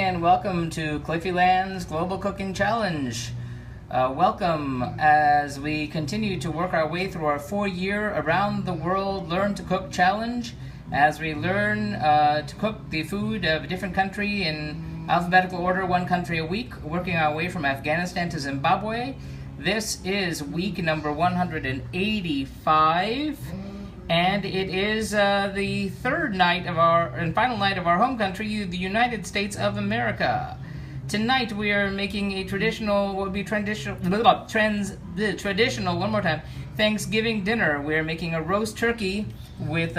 and welcome to Cliffyland's Global Cooking Challenge. Welcome as we continue to work our way through our 4-year Around the World Learn to Cook Challenge, as we learn to cook the food of a different country in alphabetical order, one country a week, working our way from Afghanistan to Zimbabwe. This is week number 185. And it is the third night of and final night of our home country, the United States of America. Tonight we are making a traditional, what would be traditional, one more time, Thanksgiving dinner. We're making a roast turkey with,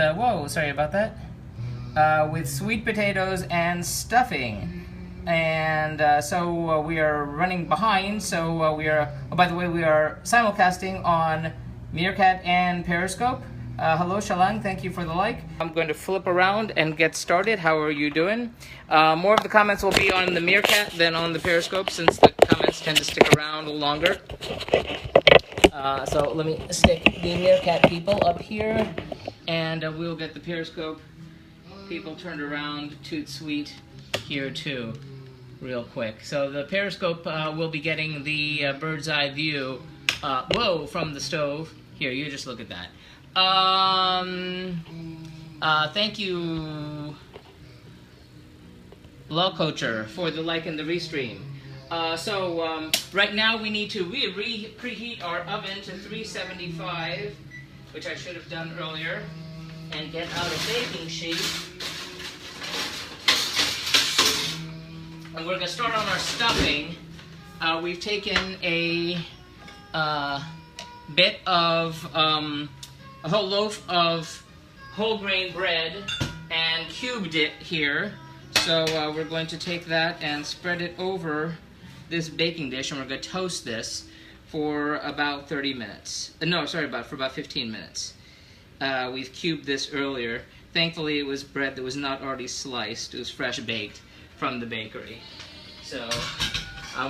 with sweet potatoes and stuffing. And so we are running behind, so we are, by the way, we are simulcasting on Meerkat and Periscope. Hello Shalang, thank you for the like. I'm going to flip around and get started. How are you doing? More of the comments will be on the Meerkat than on the Periscope, since the comments tend to stick around a little longer. So let me stick the Meerkat people up here, and we'll get the Periscope people turned around toot sweet here too, real quick. So the Periscope will be getting the bird's eye view, from the stove. Here, you just look at that. Thank you, Law Coacher, for the like and the restream. Right now we need to preheat our oven to 375, which I should have done earlier, and get out a baking sheet. And we're going to start on our stuffing. We've taken a bit of a whole loaf of whole grain bread and cubed it here. So we're going to take that and spread it over this baking dish, and we're going to toast this for about 30 minutes. For about 15 minutes. We've cubed this earlier. Thankfully it was bread that was not already sliced. It was fresh baked from the bakery. So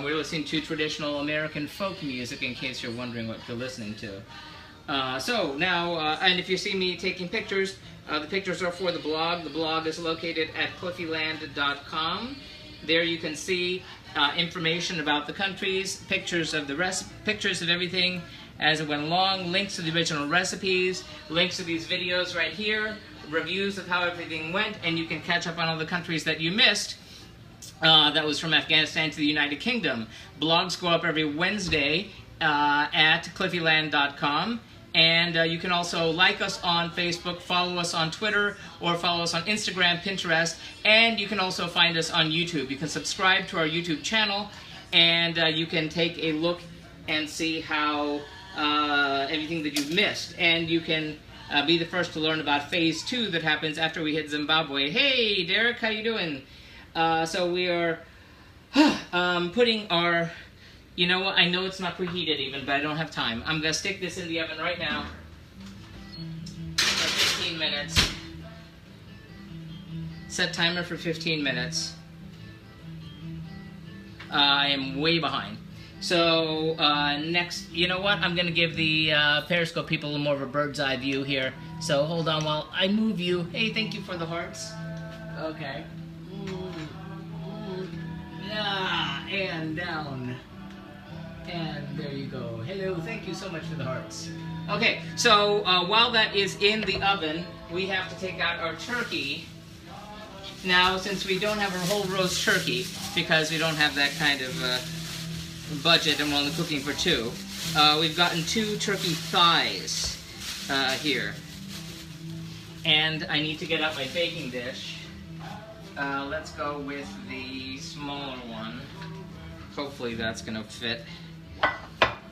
we're listening to traditional American folk music, in case you're wondering what you're listening to. And if you see me taking pictures, the pictures are for the blog. The blog is located at cliffyland.com. There you can see information about the countries, pictures of everything as it went along, links to the original recipes, links to these videos right here, reviews of how everything went, and you can catch up on all the countries that you missed. That was from Afghanistan to the United Kingdom. Blogs go up every Wednesday at cliffyland.com. And you can also like us on Facebook, follow us on Twitter, or follow us on Instagram, Pinterest, and you can also find us on YouTube. You can subscribe to our YouTube channel, and you can take a look and see how everything that you've missed. And you can be the first to learn about Phase 2 that happens after we hit Zimbabwe. Hey, Derek, how you doing? So we are putting our... You know what? I know it's not preheated even, but I don't have time. I'm going to stick this in the oven right now for 15 minutes. Set timer for 15 minutes. I am way behind. So next, you know what? I'm going to give the Periscope people a little more of a bird's eye view here. So hold on while I move you. Hey, thank you for the hearts. Okay. Yeah, and down. And there you go. Hello, thank you so much for the hearts. Okay, so while that is in the oven, we have to take out our turkey. Now, since we don't have a whole roast turkey, because we don't have that kind of budget and we're only cooking for 2, we've gotten 2 turkey thighs here. And I need to get out my baking dish. Let's go with the smaller one. Hopefully that's going to fit.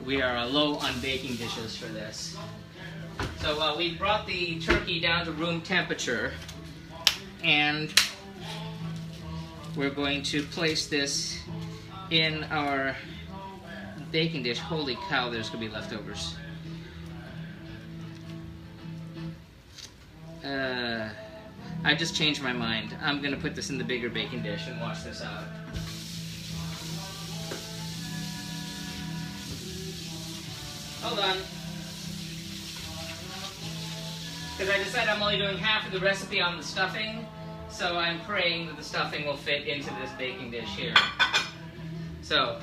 We are low on baking dishes for this. So we brought the turkey down to room temperature, and we're going to place this in our baking dish. Holy cow, there's going to be leftovers. I just changed my mind. I'm going to put this in the bigger baking dish and wash this out. Hold on. Because I decided I'm only doing half of the recipe on the stuffing, So I'm praying that the stuffing will fit into this baking dish here. So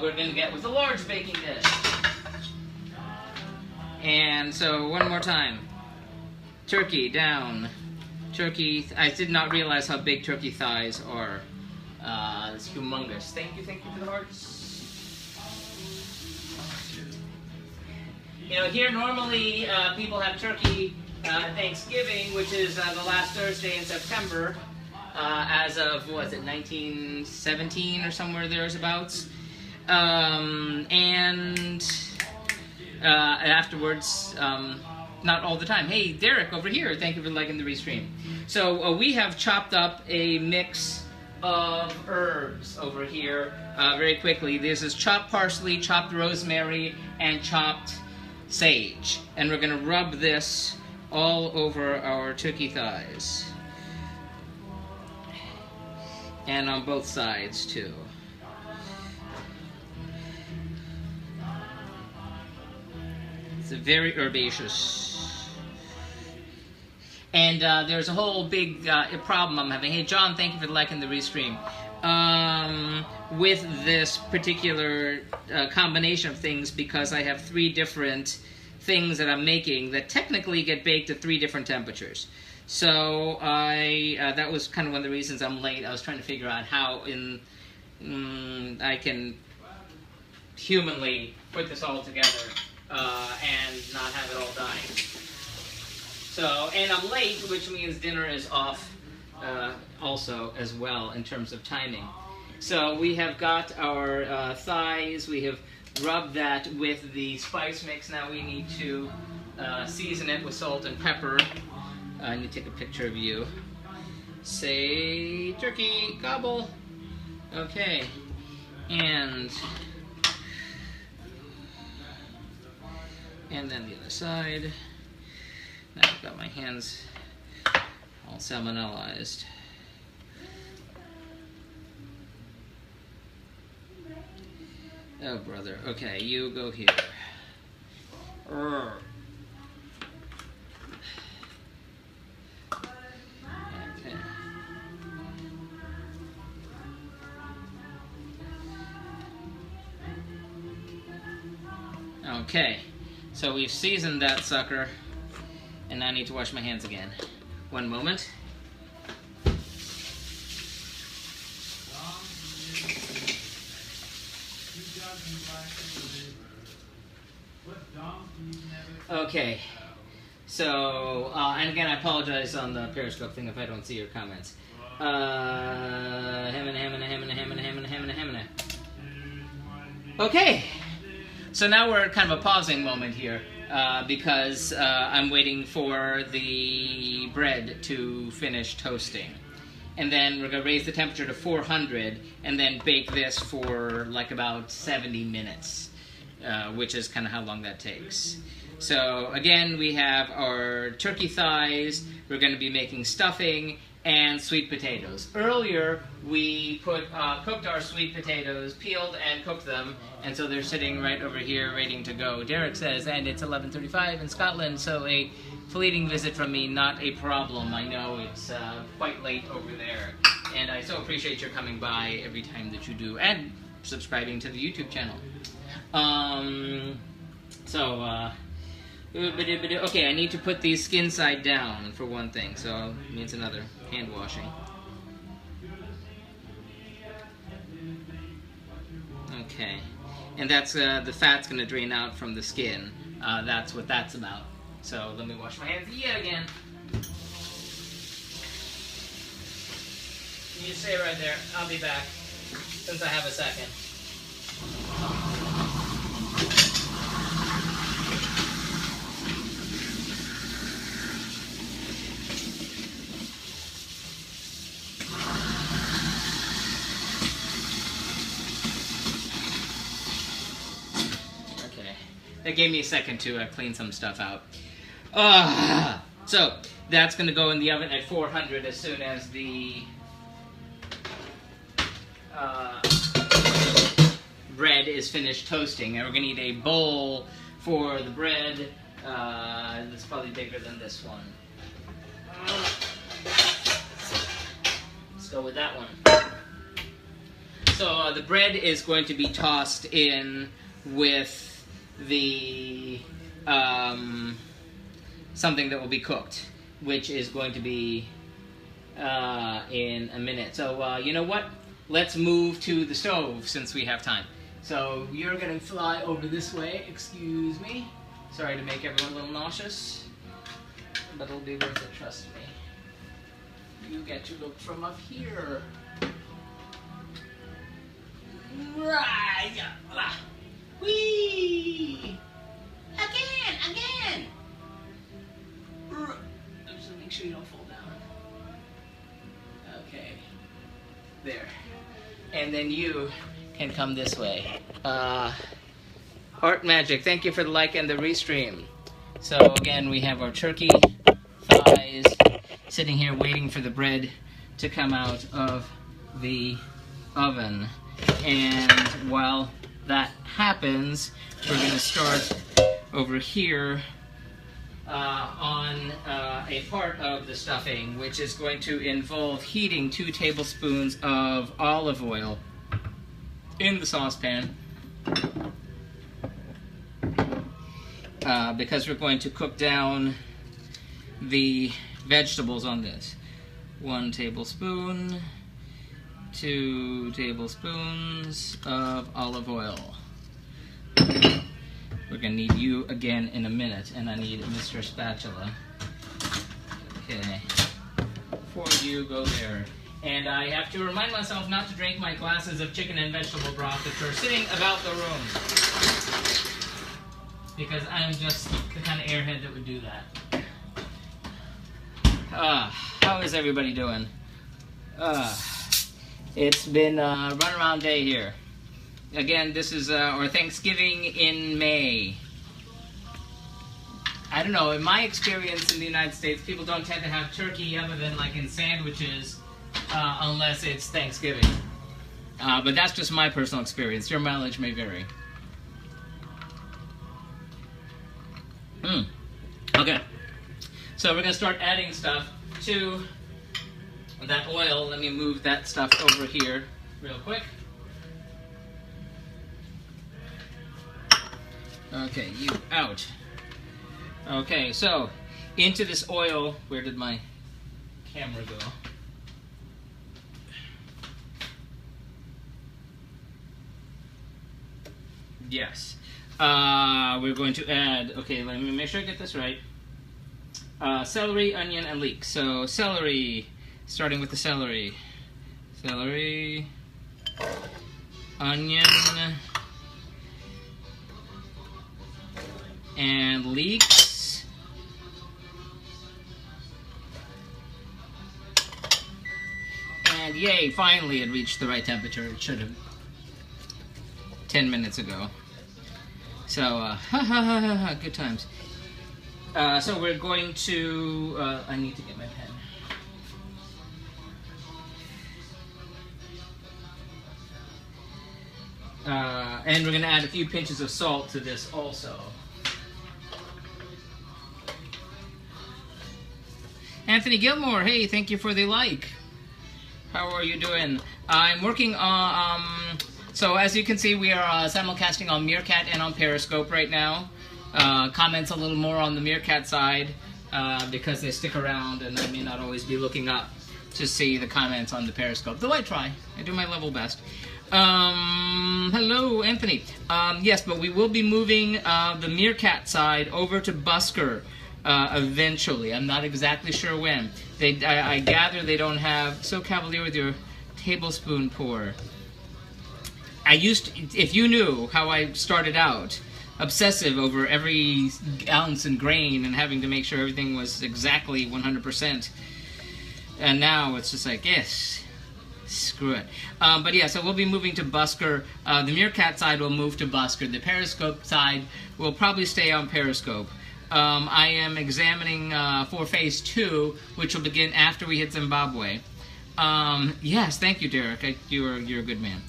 we're going to get with a large baking dish. And so one more time. Turkey down. Turkey, I did not realize how big turkey thighs are. It's humongous. Thank you for the hearts. You know, here normally people have turkey Thanksgiving, which is the last Thursday in September, as of, what is it, 1917 or somewhere thereabouts. And afterwards, not all the time. Hey, Derek over here, thank you for liking the restream. So we have chopped up a mix of herbs over here very quickly. This is chopped parsley, chopped rosemary, and chopped sage. And we're going to rub this all over our turkey thighs. And on both sides, too. It's a very herbaceous. And there's a whole big problem I'm having. Hey, John, thank you for liking the restream. With this particular combination of things, because I have 3 different things that I'm making that technically get baked at 3 different temperatures. So that was kind of one of the reasons I'm late. I was trying to figure out how I can humanly put this all together and not have it all dying. So, and I'm late, which means dinner is off also as well in terms of timing. So we have got our thighs, we have rubbed that with the spice mix. Now we need to season it with salt and pepper. I need to take a picture of you. Say turkey, gobble. Okay, and then the other side. Now I've got my hands all salmonellized. Oh, brother. Okay, you go here. Okay. Okay, so we've seasoned that sucker. And now I need to wash my hands again. One moment. Okay. So, and again, I apologize on the Periscope thing if I don't see your comments. Okay. So now we're at kind of a pausing moment here. Because I'm waiting for the bread to finish toasting. And then we're going to raise the temperature to 400 and then bake this for like about 70 minutes, which is kind of how long that takes. So again, we have our turkey thighs, we're going to be making stuffing, and sweet potatoes. Earlier, we cooked our sweet potatoes, peeled and cooked them, and so they're sitting right over here waiting to go. Derek says, and it's 11:35 in Scotland, so a fleeting visit from me, not a problem. I know it's quite late over there, and I so appreciate your coming by every time that you do, and subscribing to the YouTube channel. Okay, I need to put these skin side down for one thing, so it means another hand washing. Okay, and that's the fat's going to drain out from the skin. That's what that's about. So let me wash my hands yet again. You just stay right there. I'll be back since I have a second. That gave me a second to clean some stuff out. So that's going to go in the oven at 400 as soon as the bread is finished toasting. And we're going to need a bowl for the bread that's probably bigger than this one. go with that one. So the bread is going to be tossed in with the something that will be cooked, which is going to be in a minute. So you know what? Let's move to the stove since we have time. So you're going to fly over this way. Excuse me. Sorry to make everyone a little nauseous, but it'll be worth it, trust me. You get to look from up here. Right. Whee! Again! Just make sure you don't fall down. Okay. There. And then you can come this way. Art Magic, thank you for the like and the restream. So again, we have our turkey thighs sitting here waiting for the bread to come out of the oven. And while that happens, we're going to start over here on a part of the stuffing, which is going to involve heating 2 tablespoons of olive oil in the saucepan, because we're going to cook down the vegetables on this. 1 tablespoon, 2 tablespoons of olive oil. We're going to need you again in a minute, and I need Mr. Spatula. Okay. Before you go there. And I have to remind myself not to drink my glasses of chicken and vegetable broth that are sitting about the room. Because I'm just the kind of airhead that would do that. How is everybody doing? It's been a runaround day here. Again, this is our Thanksgiving in May. I don't know, in my experience in the United States, people don't tend to have turkey other than like in sandwiches, unless it's Thanksgiving. But that's just my personal experience. Your mileage may vary. Okay. So we're going to start adding stuff to that oil. Let me move that stuff over here real quick. Okay, you out. Okay, so into this oil, where did my camera go? Yes. We're going to add, okay, let me make sure I get this right. Celery, onion, and leek. So celery, starting with the celery. Celery, onion, and leeks. And yay, finally it reached the right temperature. It should have 10 minutes ago. So, good times. So we're going to, I need to get my pen. And we're going to add a few pinches of salt to this also. Anthony Gilmore, hey, thank you for the like. How are you doing? I'm working on, so as you can see, we are simulcasting on Meerkat and on Periscope right now. Comments a little more on the Meerkat side because they stick around and I may not always be looking up to see the comments on the Periscope. Though I try. I do my level best. Hello, Anthony. Yes, but we will be moving the Meerkat side over to Busker eventually. I'm not exactly sure when. I gather they don't have... So cavalier with your tablespoon pour. I used to, if you knew how I started out, obsessive over every ounce and grain and having to make sure everything was exactly 100%. And now it's just like, yes, screw it. But yeah, so we'll be moving to Busker. The Meerkat side will move to Busker. The Periscope side will probably stay on Periscope. I am examining for Phase 2, which will begin after we hit Zimbabwe. Yes, thank you, Derek. You're a good man.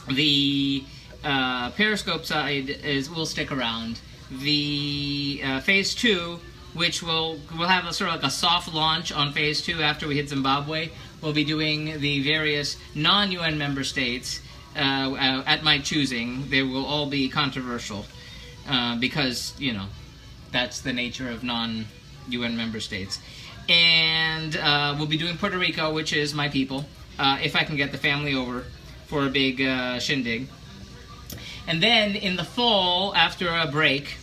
The Periscope side will stick around. The Phase 2 which we'll have a sort of like a soft launch on phase 2 after we hit Zimbabwe. We'll be doing the various non-UN member states at my choosing. They will all be controversial because, you know, that's the nature of non-UN member states. And we'll be doing Puerto Rico, which is my people, if I can get the family over for a big shindig. And then in the fall, after a break,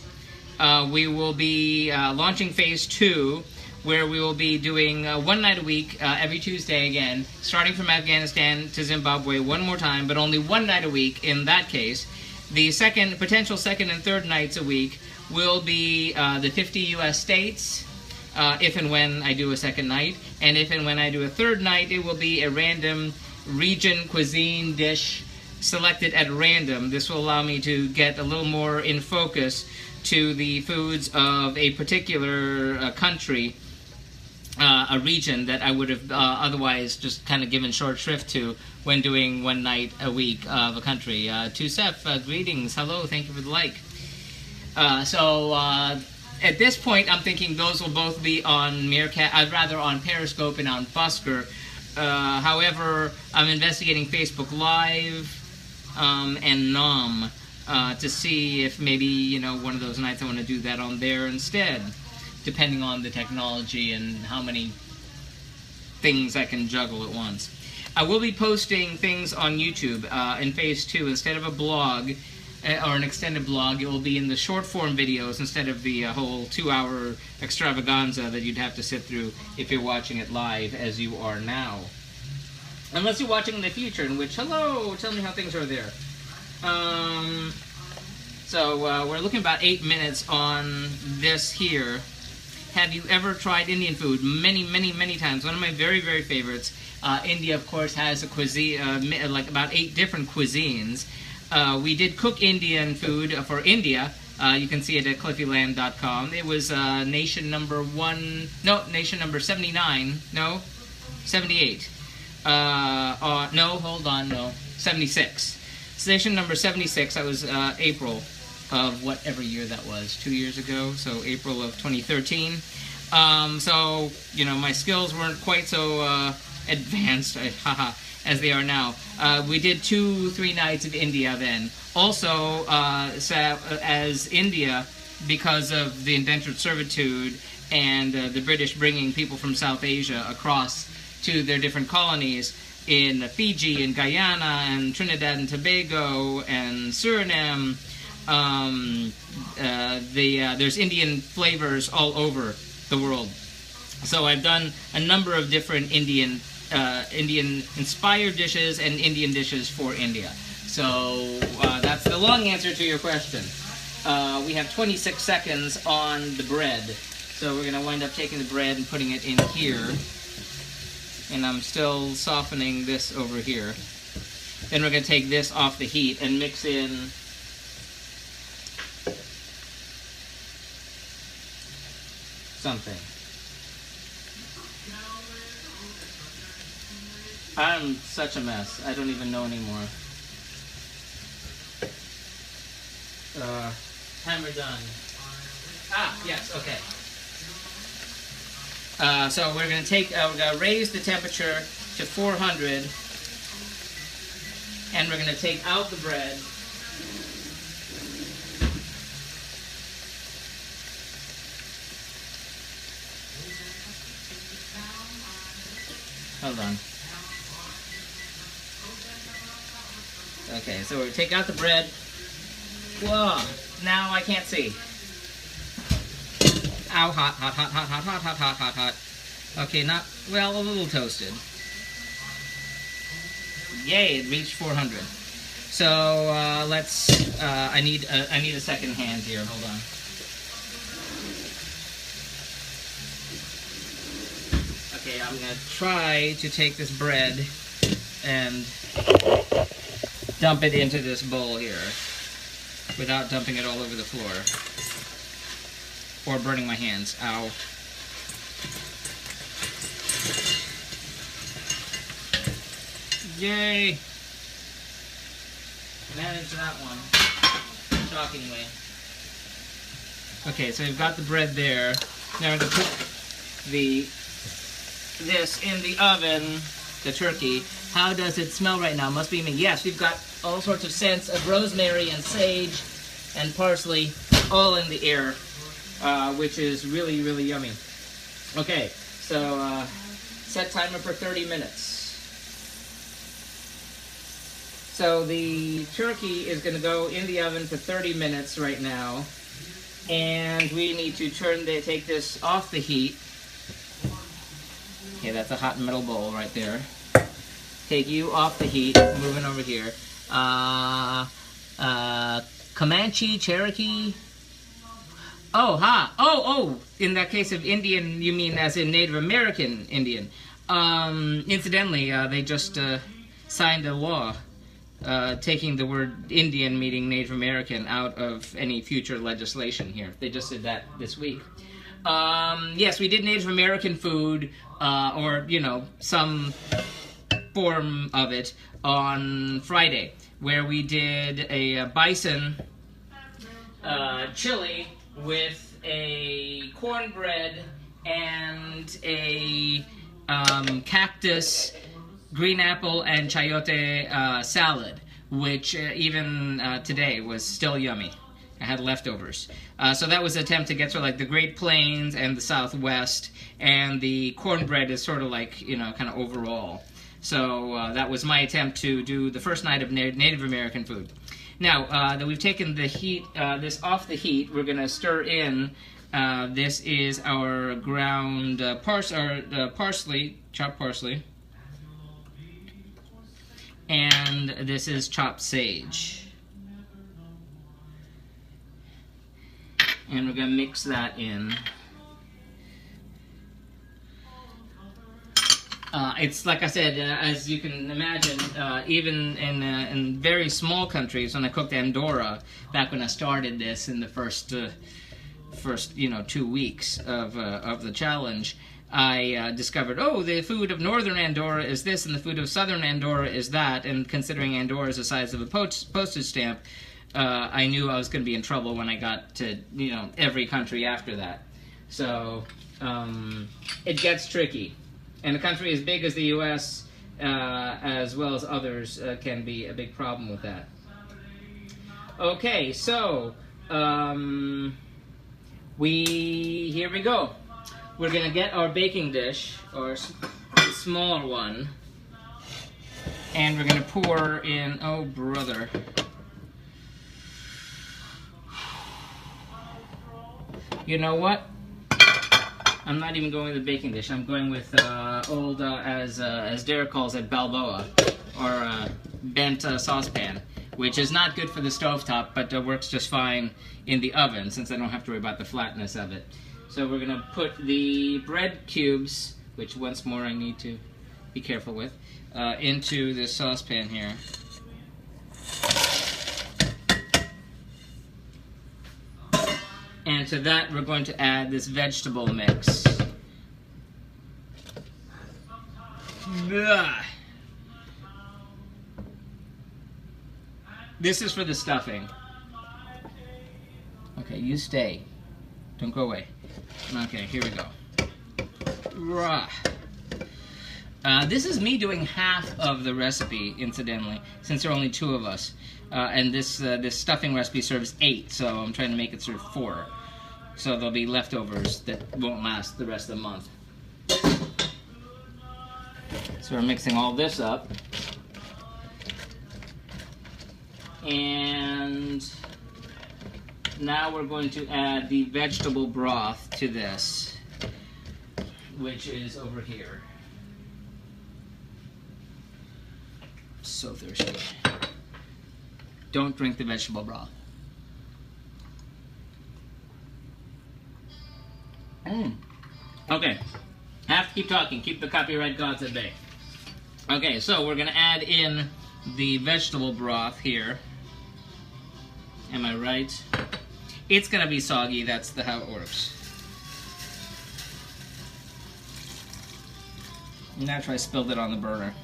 we will be launching phase 2, where we will be doing 1 night a week, every Tuesday again, starting from Afghanistan to Zimbabwe one more time, but only 1 night a week in that case. The potential second and third nights a week will be the 50 U.S. states, if and when I do a second night, and if and when I do a third night, it will be a random region cuisine dish selected at random. This will allow me to get a little more in focus to the foods of a particular country, a region that I would have otherwise just kind of given short shrift to when doing 1 night a week of a country. Tusef, greetings, hello, thank you for the like. At this point, I'm thinking those will both be on Meerkat, rather on Periscope and on Busker. However, I'm investigating Facebook Live and Nom to see if maybe, you know, one of those nights I want to do that on there instead, depending on the technology and how many things I can juggle at once. I will be posting things on YouTube in phase 2 instead of a blog or an extended blog. It will be in the short form videos instead of the whole 2-hour extravaganza that you'd have to sit through if you're watching it live as you are now. Unless you're watching in the future, in which, hello, tell me how things are there. We're looking about 8 minutes on this here. Have you ever tried Indian food? Many, many, many times. One of my very, very favorites. India, of course, has a cuisine, like about 8 different cuisines. We did cook Indian food for India. You can see it at cliffyland.com. It was nation number 79. No, 78. 76. Station number 76. That was April of whatever year that was, 2 years ago. So April of 2013. So you know, my skills weren't quite so advanced, as they are now. We did 2-3 nights of India then. Also, as India, because of the indentured servitude and the British bringing people from South Asia across to their different colonies in Fiji and Guyana and Trinidad and Tobago and Suriname, there's Indian flavors all over the world. So I've done a number of different Indian-inspired dishes and Indian dishes for India. So that's the long answer to your question. We have 26 seconds on the bread. So we're going to wind up taking the bread and putting it in here. And I'm still softening this over here. Then we're going to take this off the heat and mix in something. I'm such a mess. I don't even know anymore. Timer done. Ah, yes, okay. So we're going to we're going to raise the temperature to 400, and we're going to take out the bread. Hold on. Okay, so we take out the bread. Whoa, now I can't see. Ow, hot, hot, hot, hot, hot, hot, hot, hot, hot, hot. Okay, not, well, a little toasted. Yay, it reached 400. So, I need a second hand here, hold on. Okay, I'm gonna try to take this bread and dump it into this bowl here without dumping it all over the floor or burning my hands. Ow. Yay! Managed that one, shockingly. Okay, so we've got the bread there. Now I'm going to put this in the oven, the turkey. How does it smell right now? Must be me. Yes, we've got all sorts of scents of rosemary and sage and parsley all in the air, which is really, really yummy. Okay, so set timer for 30 minutes. So the turkey is going to go in the oven for 30 minutes right now. And we need to take this off the heat. Okay, that's a hot metal bowl right there. Take you off the heat, moving over here. Comanche, Cherokee. Oh, in that case of Indian, you mean as in Native American Indian. Incidentally, they just signed a law taking the word Indian, meaning Native American, out of any future legislation here. They just did that this week. Yes, we did Native American food, or, you know, some form of it on Friday, where we did a bison chili with a cornbread and a cactus, green apple, and chayote salad, which even today was still yummy. I had leftovers. So that was an attempt to get sort of like the Great Plains and the Southwest, and the cornbread is sort of like, you know, kind of overall. So that was my attempt to do the first night of Native American food. Now that we've taken the heat, this off the heat, we're going to stir in. This is our ground parsley, chopped parsley. And this is chopped sage. And we're going to mix that in. It's like I said, as you can imagine, even in very small countries. When I cooked Andorra, back when I started this in the first 2 weeks of the challenge, I discovered, oh, the food of northern Andorra is this, and the food of southern Andorra is that. And considering Andorra is the size of a postage stamp, I knew I was going to be in trouble when I got to, you know, every country after that. So it gets tricky. And a country as big as the U.S., as well as others, can be a big problem with that. Okay, so here we go. We're going to get our baking dish, or small one, and we're going to pour in, oh brother. You know what? I'm not even going with the baking dish. I'm going with old, as Derek calls it, Balboa, or bent saucepan, which is not good for the stovetop, but works just fine in the oven, since I don't have to worry about the flatness of it. So we're going to put the bread cubes, which once more I need to be careful with, into this saucepan here. And to that we're going to add this vegetable mix. Ugh. This is for the stuffing. Okay, you stay. Don't go away. Okay, here we go. This is me doing half of the recipe, incidentally, since there are only 2 of us. And this stuffing recipe serves 8, so I'm trying to make it serve 4. So there'll be leftovers that won't last the rest of the month. So we're mixing all this up. And now we're going to add the vegetable broth to this, which is over here. So thirsty. Don't drink the vegetable broth. Okay, have to keep talking, keep the copyright gods at bay. Okay, so we're gonna add in the vegetable broth here. Am I right? It's gonna be soggy, that's how it works. And that's why I spilled it on the burner.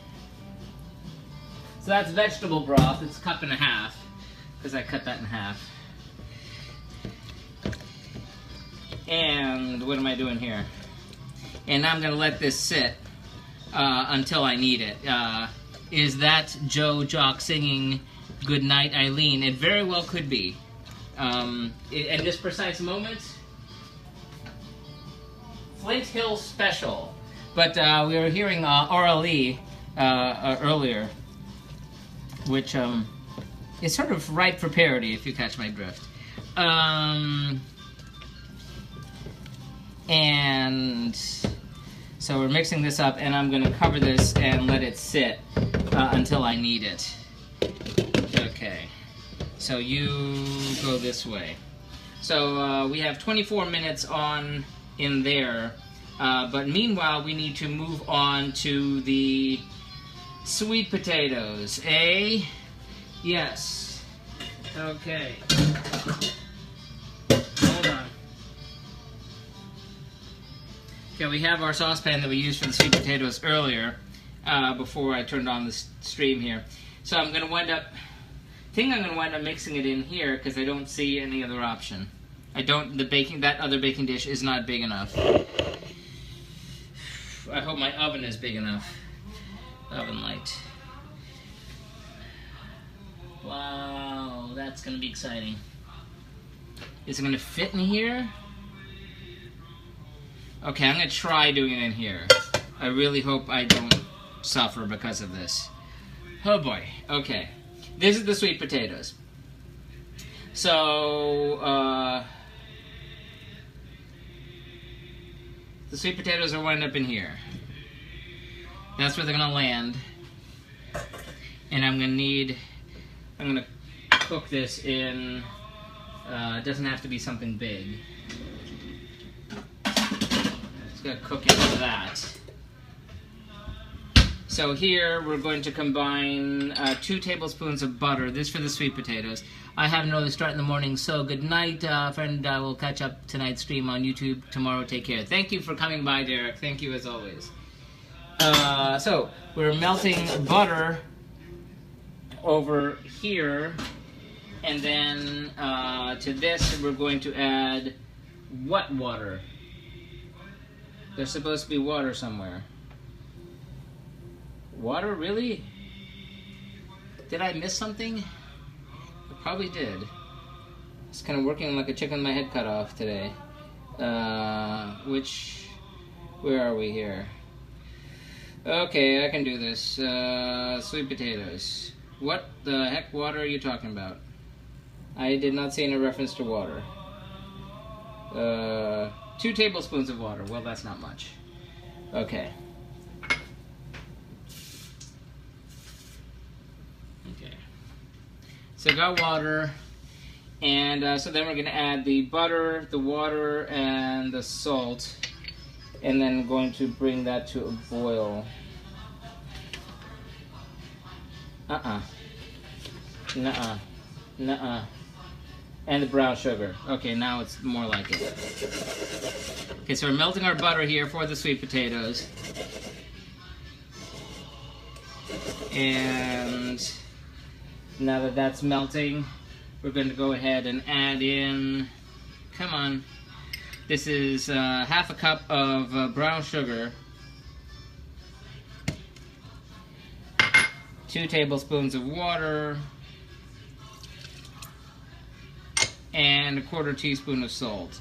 So that's vegetable broth, it's a cup and a half, because I cut that in half. And what am I doing here? And I'm going to let this sit until I need it. Is that Joe Jock singing Good Night Eileen? It very well could be. At this precise moment, Flint Hill Special. But we were hearing RLE earlier, which is sort of ripe for parody, if you catch my drift. And so we're mixing this up, and I'm going to cover this and let it sit until I need it. Okay, so you go this way. So we have 24 minutes on in there, but meanwhile we need to move on to the sweet potatoes, eh? Yes. Okay. Hold on. Okay, we have our saucepan that we used for the sweet potatoes earlier, before I turned on the stream here. So I'm going to wind up mixing it in here because I don't see any other option. That other baking dish is not big enough. I hope my oven is big enough. Oven light. Wow, that's going to be exciting. Is it going to fit in here? Okay, I'm going to try doing it in here. I really hope I don't suffer because of this. Oh boy. Okay. This is the sweet potatoes. So, the sweet potatoes are wound up in here. That's where they're going to land. And I'm going to cook this in, it doesn't have to be something big. It's going to cook into that. So here we're going to combine 2 tablespoons of butter. This for the sweet potatoes. I have another start in the morning, so good night, friend. I will catch up tonight's stream on YouTube tomorrow. Take care. Thank you for coming by, Derek. Thank you as always. So we're melting butter over here, and then to this we're going to add what water? There's supposed to be water somewhere. Water, really? Did I miss something? I probably did. It's kind of working like a chicken with my head cut off today. Where are we here? Okay, I can do this. Sweet potatoes. What the heck water are you talking about? I did not see any reference to water. 2 tablespoons of water. Well, that's not much. Okay. So got water, and so then we're going to add the butter, the water, and the salt, and then going to bring that to a boil. Nuh-uh. Nuh-uh. And the brown sugar. Okay, now it's more like it. Okay, so we're melting our butter here for the sweet potatoes. And now that that's melting, we're going to go ahead and add in, come on, this is half a cup of brown sugar, 2 tablespoons of water, and 1/4 teaspoon of salt.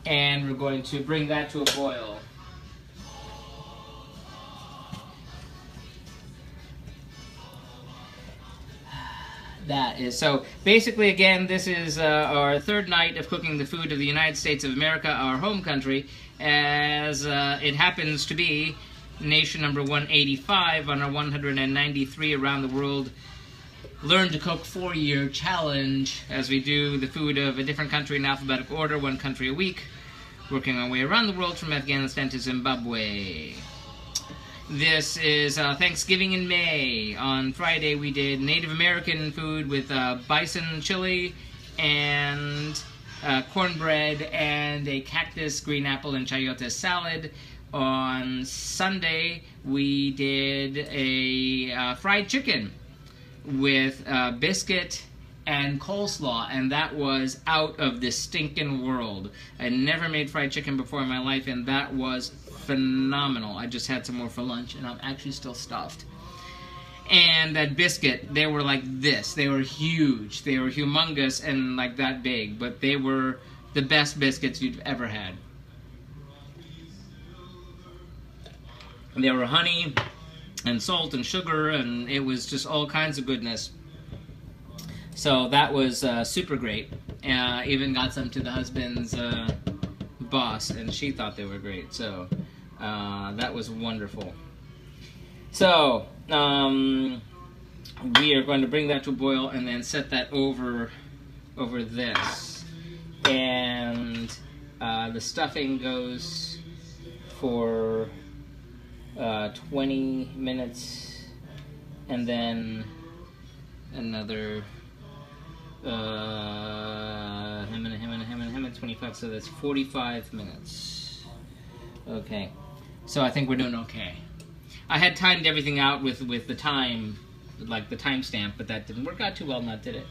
And we're going to bring that to a boil. That is, so basically again, this is our 3rd night of cooking the food of the United States of America, our home country, as it happens to be nation number 185 on our 193 around the world Learn to Cook 4-year challenge, as we do the food of a different country in alphabetical order, 1 country a week, working our way around the world from Afghanistan to Zimbabwe. This is Thanksgiving in May. On Friday we did Native American food with bison chili and cornbread and a cactus, green apple, and chayote salad. On Sunday we did a fried chicken with biscuit and coleslaw, and that was out of this stinking world. I never made fried chicken before in my life, and that was phenomenal. I just had some more for lunch, and I'm actually still stuffed. And that biscuit, they were like this. They were huge. They were humongous and like that big, but they were the best biscuits you've ever had. And they were honey and salt and sugar, and it was just all kinds of goodness. So that was super great. Even got some to the husband's boss, and she thought they were great. So that was wonderful. So we are going to bring that to a boil and then set that over this. And the stuffing goes for 20 minutes, and then another 25, so that's 45 minutes. Okay, so I think we're doing okay. I had timed everything out with the time, like the timestamp, but that didn't work out too well, not did it?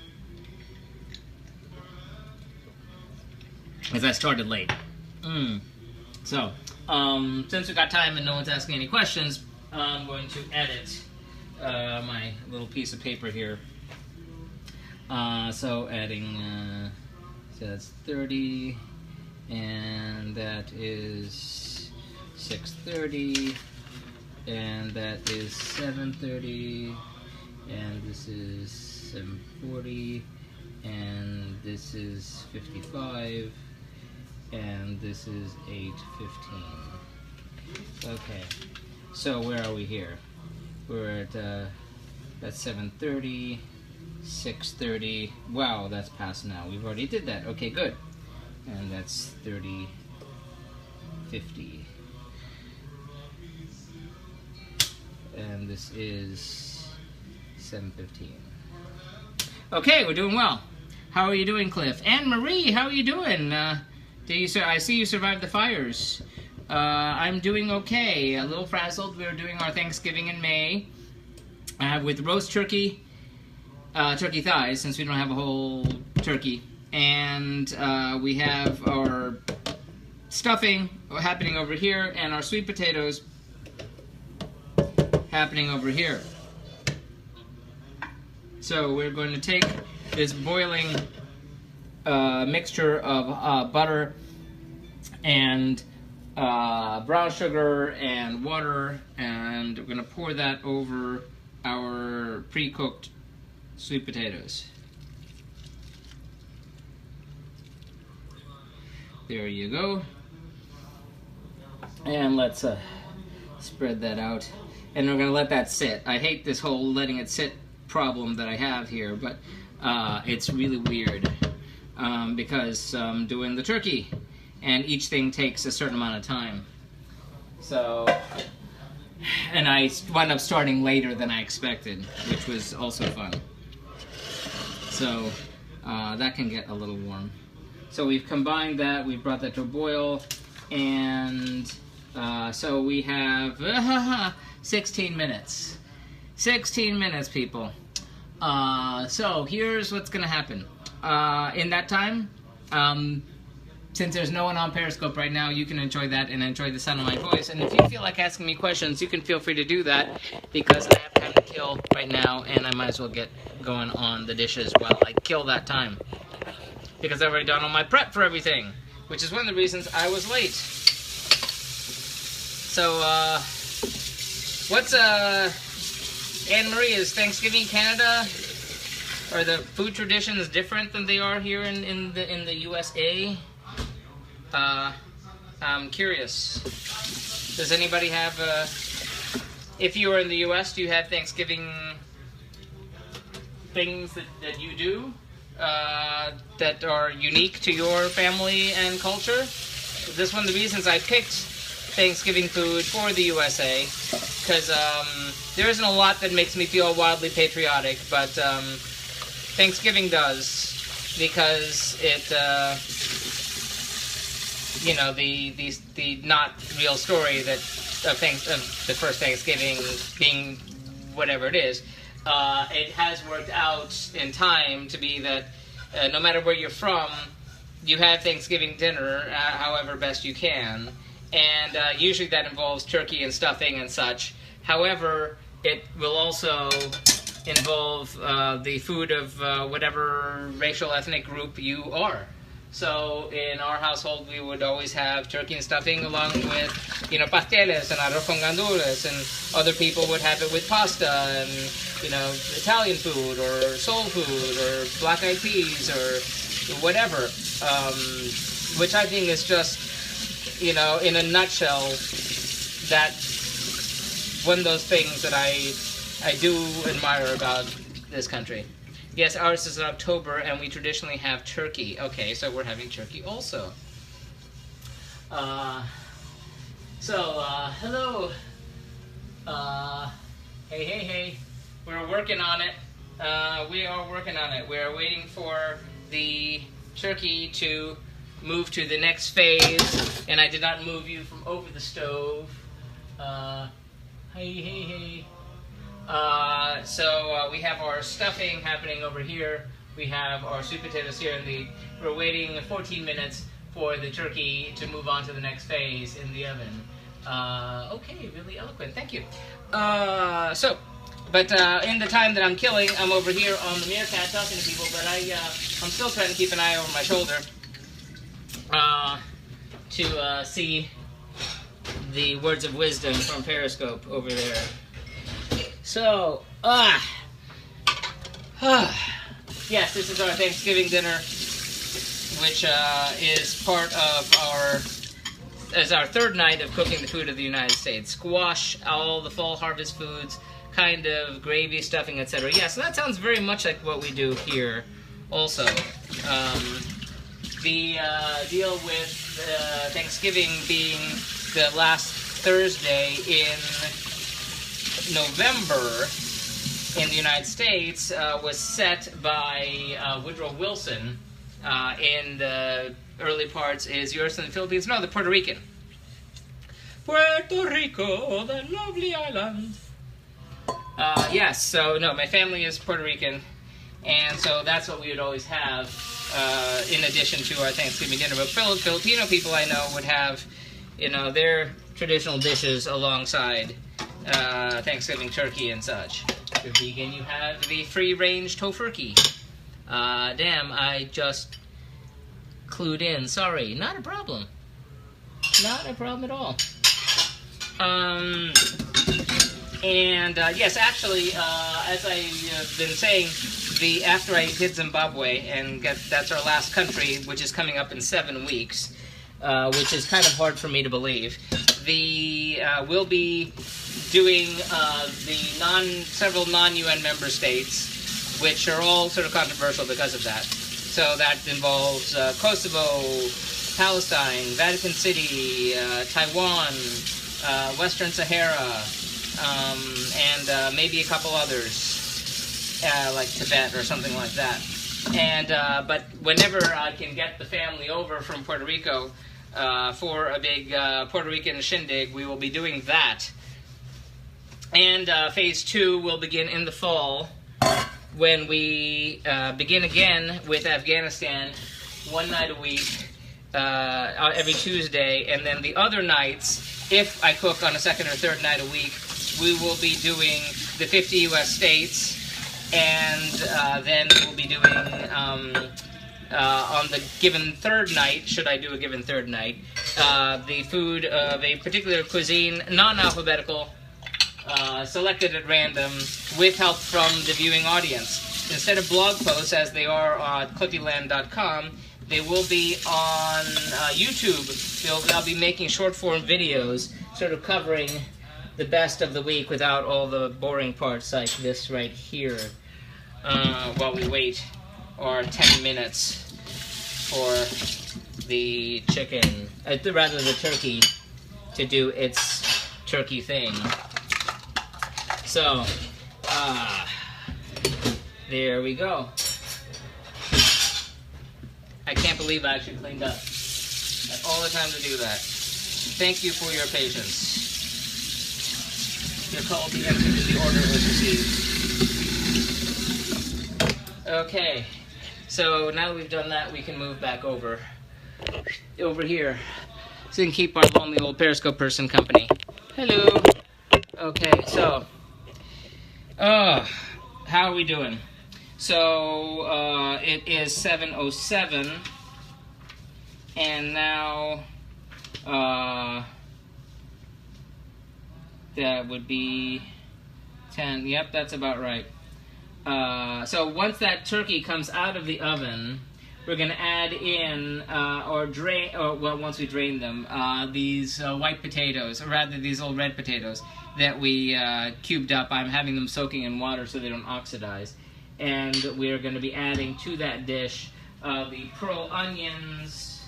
Because I started late. So, since we got time and no one's asking any questions, I'm going to edit my little piece of paper here. So adding, so that's 30, and that is 6:30, and that is 7:30, and this is 7:40, and this is 55, and this is 8:15. Okay, so where are we here? We're at that's 7:30, 6:30. Wow, that's past now. We've already did that. Okay, good. And that's 30, 50. And this is 7:15. Okay, we're doing well. How are you doing, Cliff? Anne Marie, how are you doing? I see you survived the fires. I'm doing okay. A little frazzled. We're doing our Thanksgiving in May with roast turkey, turkey thighs, since we don't have a whole turkey. And we have our stuffing happening over here, and our sweet potatoes happening over here. So we're going to take this boiling mixture of butter and brown sugar and water, and we're going to pour that over our pre-cooked sweet potatoes. There you go. And let's spread that out. And we're going to let that sit. I hate this whole letting it sit problem that I have here, but it's really weird because I'm doing the turkey, and each thing takes a certain amount of time. So, and I wound up starting later than I expected, which was also fun. So that can get a little warm. So we've combined that, we've brought that to a boil, and so we have 16 minutes. 16 minutes, people. So here's what's gonna happen. In that time, since there's no one on Periscope right now, you can enjoy that and enjoy the sound of my voice. And if you feel like asking me questions, you can feel free to do that, because I have time to kill right now, and I might as well get going on the dishes while I kill that time. Because I've already done all my prep for everything, which is one of the reasons I was late. So, what's, Anne-Marie, is Thanksgiving Canada, are the food traditions different than they are here in the USA? I'm curious. Does anybody have, if you are in the US, do you have Thanksgiving things that you do? That are unique to your family and culture? This is one of the reasons I picked Thanksgiving food for the USA, because there isn't a lot that makes me feel wildly patriotic, but Thanksgiving does, because it, you know, the not real story that of the first Thanksgiving being whatever it is, it has worked out in time to be that no matter where you're from, you have Thanksgiving dinner however best you can. And usually that involves turkey and stuffing and such. However, it will also involve the food of whatever racial ethnic group you are. So in our household, we would always have turkey and stuffing along with, pasteles and arroz con gandules, and other people would have it with pasta and, Italian food or soul food or black-eyed peas or whatever, which I think is just, in a nutshell, that one of those things that I do admire about this country. Yes, ours is in October, and we traditionally have turkey. Okay, so we're having turkey also. Hello. Hey. We're working on it. We are working on it. We're waiting for the turkey to move to the next phase, and I did not move you from over the stove. Hey. So we have our stuffing happening over here. We have our sweet potatoes here, and we're waiting 14 minutes for the turkey to move on to the next phase in the oven. Okay, really eloquent. Thank you. But in the time that I'm killing, I'm over here on the meerkat talking to people, but I'm still trying to keep an eye over my shoulder to see the words of wisdom from Periscope over there. So, yes, this is our Thanksgiving dinner, which is part of our third night of cooking the food of the United States. Squash, all the fall harvest foods, kind of gravy, stuffing, etc. Yeah, so that sounds very much like what we do here also. The deal with Thanksgiving being the last Thursday in November in the United States was set by Woodrow Wilson in the early parts. Is yours in the Philippines? No, the Puerto Rican. Puerto Rico, the lovely island. Yes, so no, my family is Puerto Rican, and so that's what we would always have in addition to our Thanksgiving dinner. But Filipino people I know would have, their traditional dishes alongside Thanksgiving turkey and such. If you're vegan, you have the free-range tofurkey. Damn, I just clued in. Sorry, not a problem. Not a problem at all. Yes, actually, as I've been saying, after I hit Zimbabwe, and that's our last country, which is coming up in 7 weeks, which is kind of hard for me to believe. We'll be doing several non-UN member states, which are all sort of controversial because of that. So that involves Kosovo, Palestine, Vatican City, Taiwan, Western Sahara, and maybe a couple others, like Tibet or something like that. But whenever I can get the family over from Puerto Rico for a big Puerto Rican shindig, we will be doing that. And phase 2 will begin in the fall, when we begin again with Afghanistan, one night a week, every Tuesday, and then the other nights, if I cook on a second or third night a week, we will be doing the 50 U.S. states, and then we'll be doing, on the given third night, should I do a given third night, the food of a particular cuisine, non-alphabetical, selected at random, with help from the viewing audience. Instead of blog posts, as they are on cliffyland.com, they will be on YouTube. I'll be making short-form videos, sort of covering the best of the week without all the boring parts like this right here, while we wait our 10 minutes for the chicken, rather the turkey, to do its turkey thing. So, there we go. I can't believe I actually cleaned up. I had all the time to do that. Thank you for your patience. Your call will be entered in the order it was received. Okay, so now that we've done that, we can move back over here, so we can keep our lonely old Periscope person company. Hello. Okay, so, how are we doing? So, it is 7:07, and now, that would be 10. Yep, that's about right. So once that turkey comes out of the oven, we're going to add in, once we drain them, these white potatoes, or rather these old red potatoes that we cubed up. I'm having them soaking in water so they don't oxidize. And we're going to be adding to that dish the pearl onions.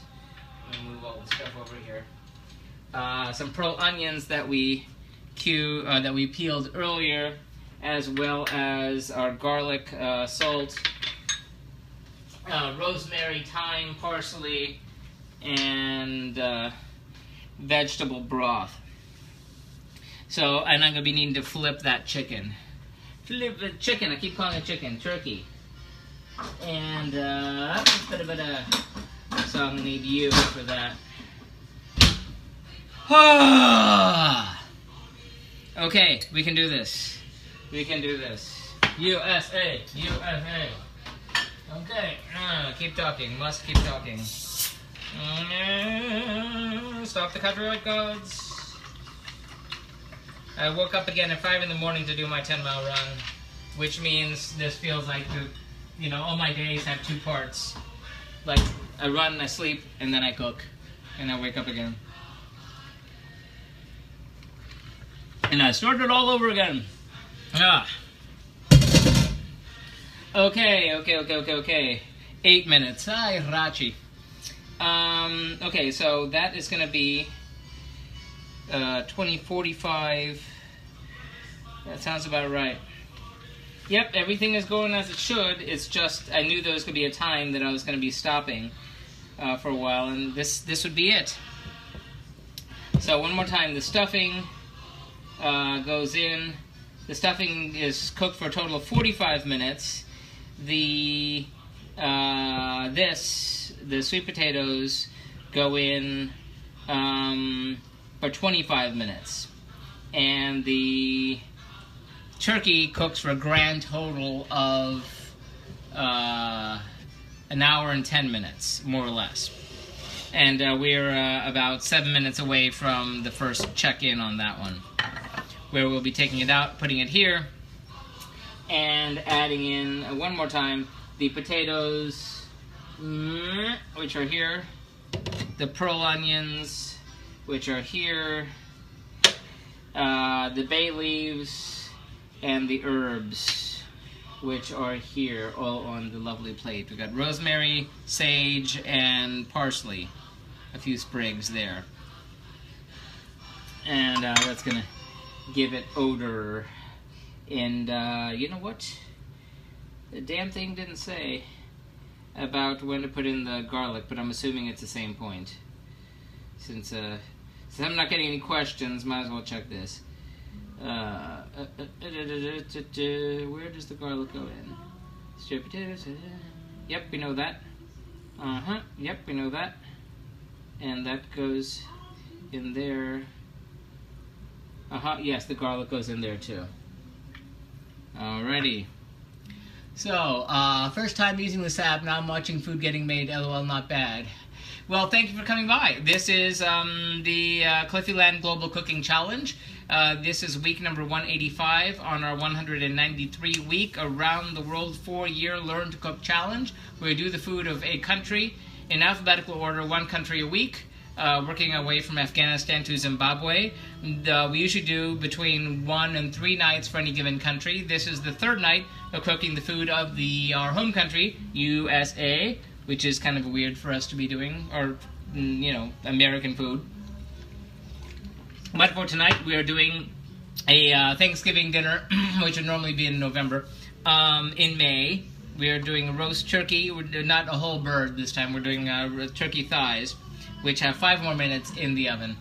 Let me move all the stuff over here. Some pearl onions that we peeled earlier, as well as our garlic, salt, rosemary, thyme, parsley, and vegetable broth. So, and I'm going to be needing to flip that chicken. Flip the chicken, I keep calling it chicken, turkey. And, so I'm going to need you for that. Okay, we can do this. We can do this. USA, USA. Okay, keep talking. Must keep talking. Stop the copyright gods. I woke up again at 5 in the morning to do my 10-mile run, which means this feels like all my days have two parts. Like I run, I sleep, and then I cook, and I wake up again. And I start it all over again. Okay. 8 minutes. Ay, Rachi. Okay, so that is going to be 20:45. That sounds about right. Yep, everything is going as it should. It's just, I knew there was going to be a time that I was going to be stopping for a while, and this would be it. So one more time, the stuffing goes in. The stuffing is cooked for a total of 45 minutes. The sweet potatoes go in for 25 minutes. And the turkey cooks for a grand total of an hour and 10 minutes, more or less. And we're about 7 minutes away from the first check-in on that one, where we'll be taking it out, putting it here, and adding in, one more time, the potatoes, which are here, the pearl onions, which are here, the bay leaves, and the herbs, which are here, all on the lovely plate. We've got rosemary, sage, and parsley, a few sprigs there. And that's going to give it odor. And you know what? The damn thing didn't say about when to put in the garlic, but I'm assuming it's the same point. Since I'm not getting any questions, might as well check this. Where does the garlic go in? Straight potatoes. Yep, we know that. Yep, we know that. And that goes in there. Yes, the garlic goes in there too. Alrighty. So, first time using this app, now I'm watching food getting made, LOL, not bad. Well, thank you for coming by. This is the Cliffyland Global Cooking Challenge. This is week number 185 on our 193 week Around the World 4-year Learn to Cook Challenge, where we do the food of a country in alphabetical order, one country a week. Working our way from Afghanistan to Zimbabwe. We usually do between 1 and 3 nights for any given country. This is the third night of cooking the food of our home country, USA, which is kind of weird for us to be doing, or, American food. But for tonight, we are doing a Thanksgiving dinner, which would normally be in November. In May, we are doing a roast turkey. We're not a whole bird this time. We're doing turkey thighs, which have 5 more minutes in the oven.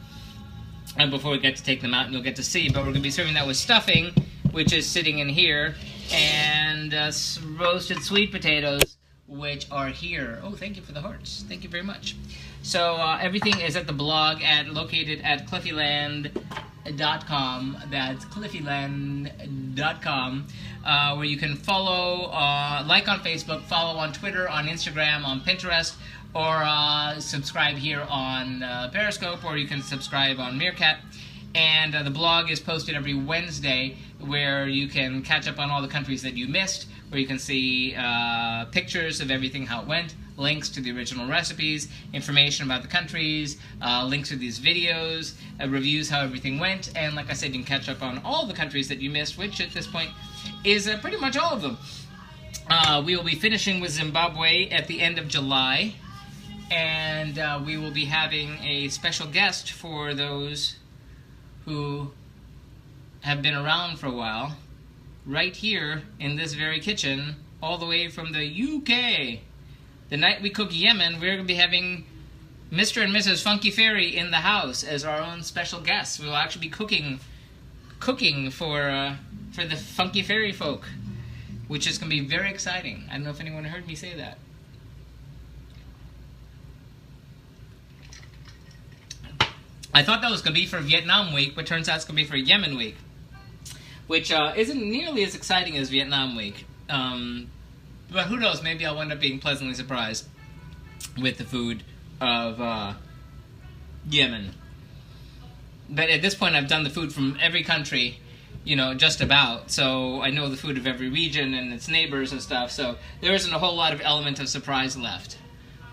And before we get to take them out, and you'll get to see, but we're going to be serving that with stuffing, which is sitting in here, and roasted sweet potatoes, which are here. Oh, thank you for the hearts. Thank you very much. So everything is at the blog located at cliffyland.com. That's cliffyland.com, where you can follow, like on Facebook, follow on Twitter, on Instagram, on Pinterest, or subscribe here on Periscope, or you can subscribe on Meerkat. And the blog is posted every Wednesday, where you can catch up on all the countries that you missed, where you can see pictures of everything, how it went, links to the original recipes, information about the countries, links to these videos, reviews how everything went, and like I said, you can catch up on all the countries that you missed, which at this point is pretty much all of them. We will be finishing with Zimbabwe at the end of July, and we will be having a special guest for those who have been around for a while, right here in this very kitchen, all the way from the UK. The night we cook Yemen, we're going to be having Mr. and Mrs. Funky Fairy in the house as our own special guests. We will actually be cooking for the Funky Fairy folk, which is going to be very exciting. I don't know if anyone heard me say that. I thought that was going to be for Vietnam Week, but turns out it's going to be for Yemen Week, which isn't nearly as exciting as Vietnam Week. But who knows, maybe I'll end up being pleasantly surprised with the food of Yemen. But at this point, I've done the food from every country, you know, just about. So I know the food of every region and its neighbors and stuff. So there isn't a whole lot of element of surprise left.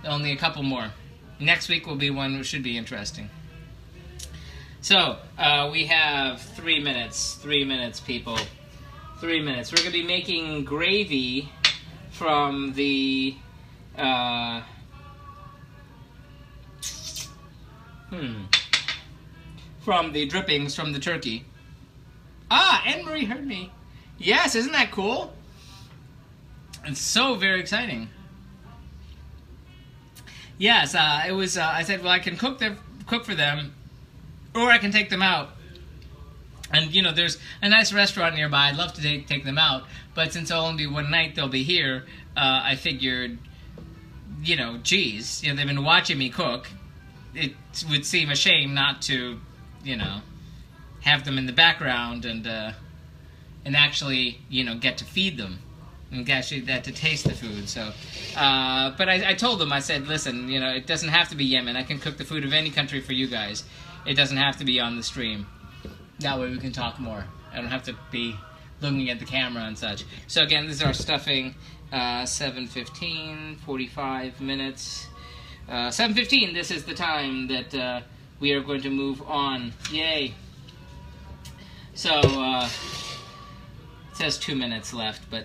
Only a couple more. Next week will be one which should be interesting. So, we have 3 minutes. 3 minutes, people. 3 minutes. We're going to be making gravy from the, from the drippings from the turkey. Ah, Anne-Marie heard me. Yes, isn't that cool? It's so very exciting. Yes, it was, I said, well, I can cook for them, or I can take them out. And, you know, there's a nice restaurant nearby. I'd love to take them out. But since it'll only be one night they'll be here, I figured, you know, geez, you know, they've been watching me cook. It would seem a shame not to, you know, have them in the background and actually, you know, get to feed them. And actually get to taste the food. So, but I told them, I said, listen, you know, it doesn't have to be Yemen. I can cook the food of any country for you guys. It doesn't have to be on the stream. That way we can talk more. I don't have to be looking at the camera and such. So again, this is our stuffing. 7:15, 45 minutes. 7:15, this is the time that we are going to move on. Yay. So, it says 2 minutes left, but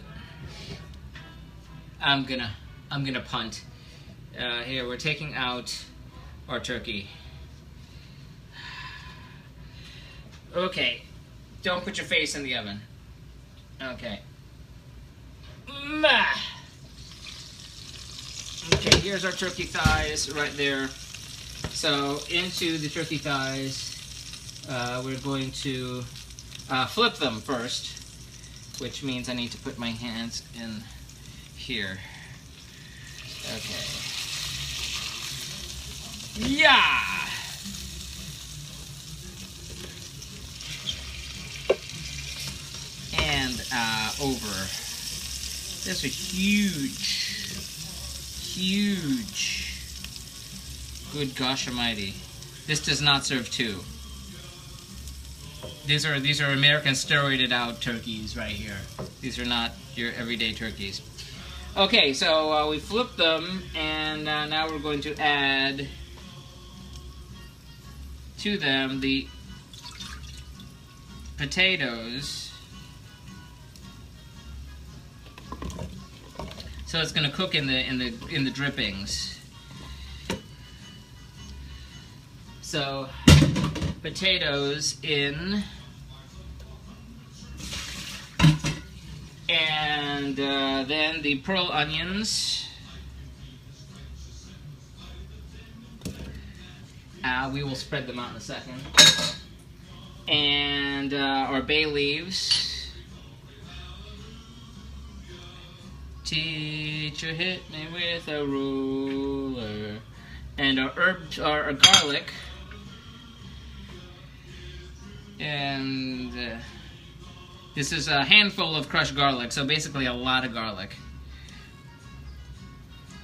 I'm gonna punt. Here, we're taking out our turkey. Okay, don't put your face in the oven. Okay. Okay, here's our turkey thighs right there. So into the turkey thighs, we're going to flip them first, which means I need to put my hands in here. Okay. Yeah! And over. That's a huge, good gosh almighty. This does not serve two. These are American steroided out turkeys right here. These are not your everyday turkeys. Okay, so we flipped them, and now we're going to add to them the potatoes. So it's going to cook in the drippings. So potatoes in, and then the pearl onions. We will spread them out in a second. And our bay leaves. Teacher hit me with a ruler. And our herbs are our garlic. And this is a handful of crushed garlic, so basically a lot of garlic.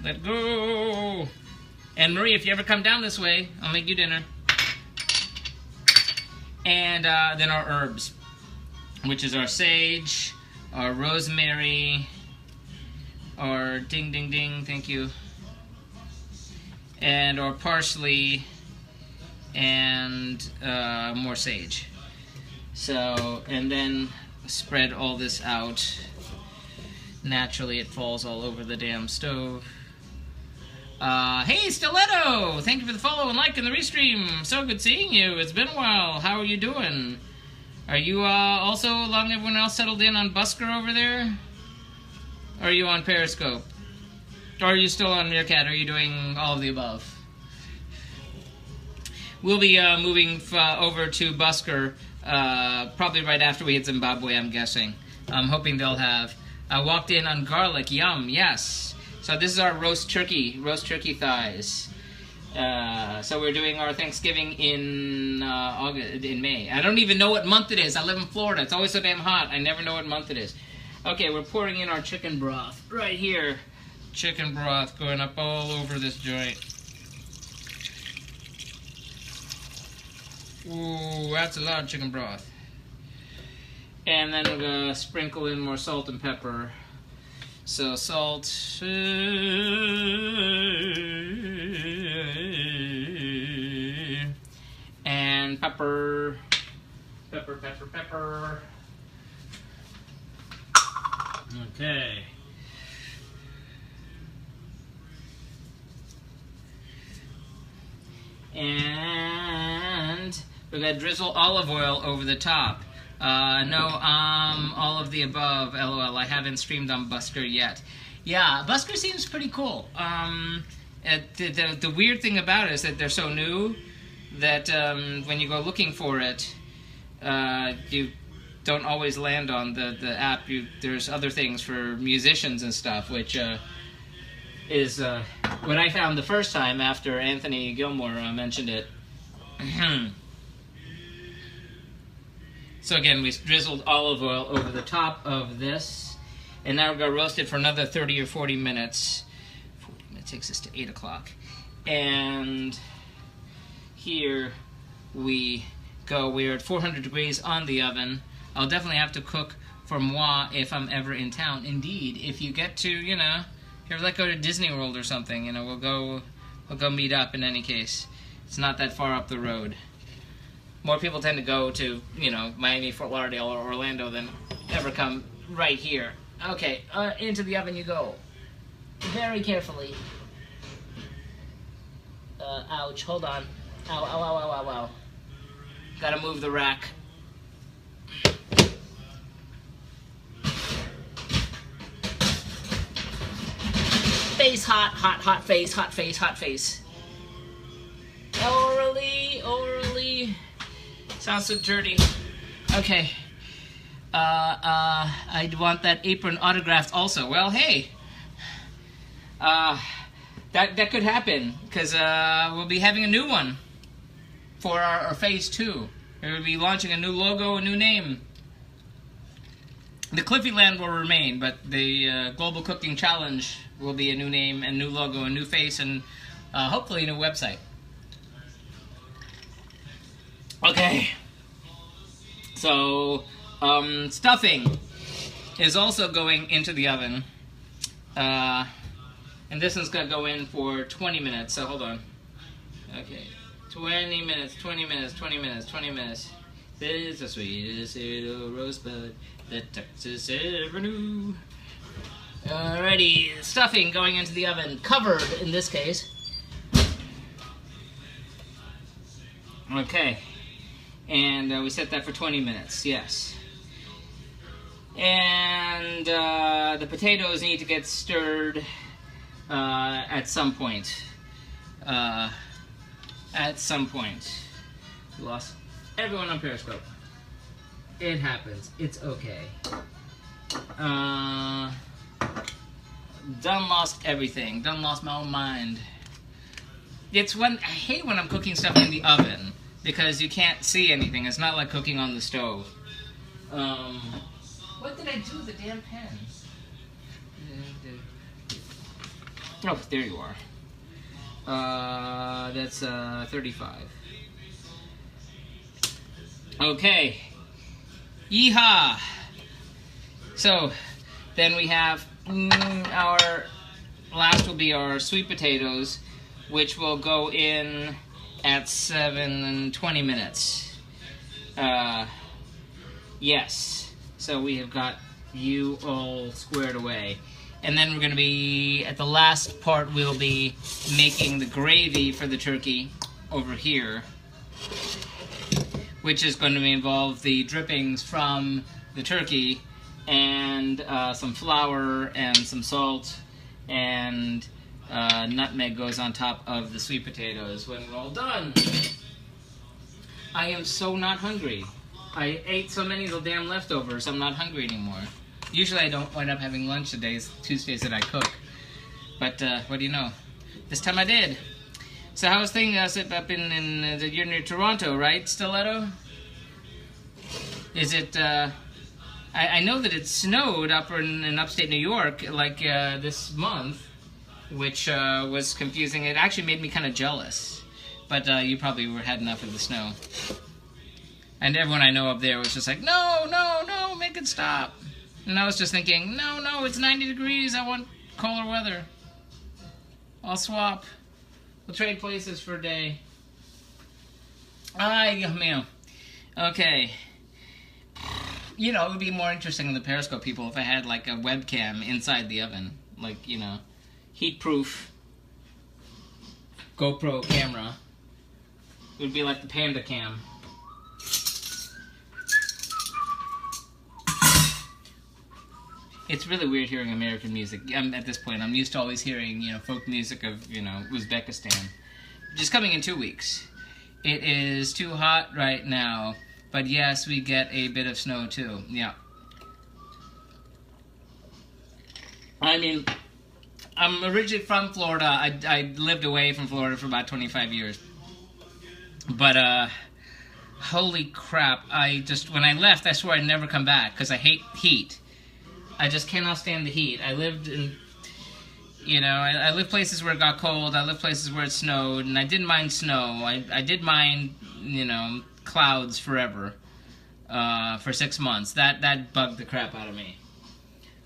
Let go! And Marie, if you ever come down this way, I'll make you dinner. And then our herbs, which is our sage, our rosemary, our ding ding ding, thank you, and our parsley, and more sage. So, and then spread all this out. Naturally, it falls all over the damn stove. Hey, Stiletto! Thank you for the follow and like in the restream. So good seeing you. It's been a while. How are you doing? Are you also, along everyone else, settled in on Busker over there? Or are you on Periscope? Or are you still on Meerkat? Are you doing all of the above? We'll be moving over to Busker probably right after we hit Zimbabwe, I'm guessing. I'm hoping they'll have. I walked in on garlic. Yum, yes. So this is our roast turkey thighs. So we're doing our Thanksgiving in May. I don't even know what month it is. I live in Florida. It's always so damn hot. I never know what month it is. Okay, we're pouring in our chicken broth right here. Chicken broth going up all over this joint. Ooh, that's a lot of chicken broth. And then we're gonna sprinkle in more salt and pepper. So salt and pepper. Pepper. Okay. And we're gonna drizzle olive oil over the top. All of the above, LOL. I haven't streamed on Busker yet. Yeah, Busker seems pretty cool. The weird thing about it is that they're so new that when you go looking for it, you don't always land on the app. There's other things for musicians and stuff, which is what I found the first time after Anthony Gilmore mentioned it. So again, we drizzled olive oil over the top of this, and now we're going to roast it for another 30 or 40 minutes. 40 minutes takes us to 8 o'clock. And here we go. We're at 400 degrees on the oven. I'll definitely have to cook for moi if I'm ever in town. Indeed, if you get to, if you ever go to Disney World or something, we'll go meet up in any case. It's not that far up the road. More people tend to go to, Miami, Fort Lauderdale, or Orlando than ever come right here. Okay, into the oven you go. Very carefully. Ouch, hold on. Ow. Gotta move the rack. Face hot face. Orally. Sounds so dirty. Okay. I'd want that apron autographed also. Well, hey. That could happen, because we'll be having a new one for our phase 2. We'll be launching a new logo, a new name. The Cliffyland will remain, but the Global Cooking Challenge will be a new name, and new logo, a new face, and hopefully a new website. Okay. So, stuffing is also going into the oven. And this one's going to go in for 20 minutes, so hold on. Okay. 20 minutes. This is the sweetest little rosebud that Texas ever knew. Alrighty, stuffing going into the oven, covered in this case. Okay. And we set that for 20 minutes, yes. And the potatoes need to get stirred at some point. We lost everyone on Periscope. It happens. It's okay. Done lost everything. Done lost my own mind. It's when I hate when I'm cooking stuff in the oven because you can't see anything. It's not like cooking on the stove. What did I do with the damn pen? Oh, there you are. That's 35. Okay. Yeehaw! So, then we have our last will be our sweet potatoes, which will go in at 7:20 minutes. Yes. So we have got you all squared away. And then we're going to be, at the last part, we'll be making the gravy for the turkey over here, which is going to involve the drippings from the turkey and some flour and some salt, and nutmeg goes on top of the sweet potatoes when we're all done. I am so not hungry. I ate so many of the damn leftovers, I'm not hungry anymore. Usually I don't wind up having lunch the days, Tuesdays that I cook. But what do you know? This time I did. So how's things up in you're near Toronto, right, Stiletto? Is it, I know that it snowed up in upstate New York, like this month, which was confusing. It actually made me kind of jealous. But you probably had enough of the snow. And everyone I know up there was just like, no, no, no, make it stop. And I was just thinking, no, no, it's 90 degrees. I want colder weather. I'll swap. We'll trade places for a day. Ay, Dios mío. Okay. You know, it would be more interesting in the Periscope people if I had like a webcam inside the oven. Like, you know, heat-proof GoPro camera. It would be like the Panda Cam. It's really weird hearing American music. At this point, I'm used to always hearing, you know, folk music of, you know, Uzbekistan. Just coming in 2 weeks. It is too hot right now, but yes, we get a bit of snow too. Yeah. I mean, I'm originally from Florida. I lived away from Florida for about 25 years. But, holy crap, when I left, I swore I'd never come back, because I hate heat. I just cannot stand the heat. I lived in, you know, I lived places where it got cold. I lived places where it snowed, and I didn't mind snow. I did mind, you know, clouds forever, for 6 months. That bugged the crap out of me.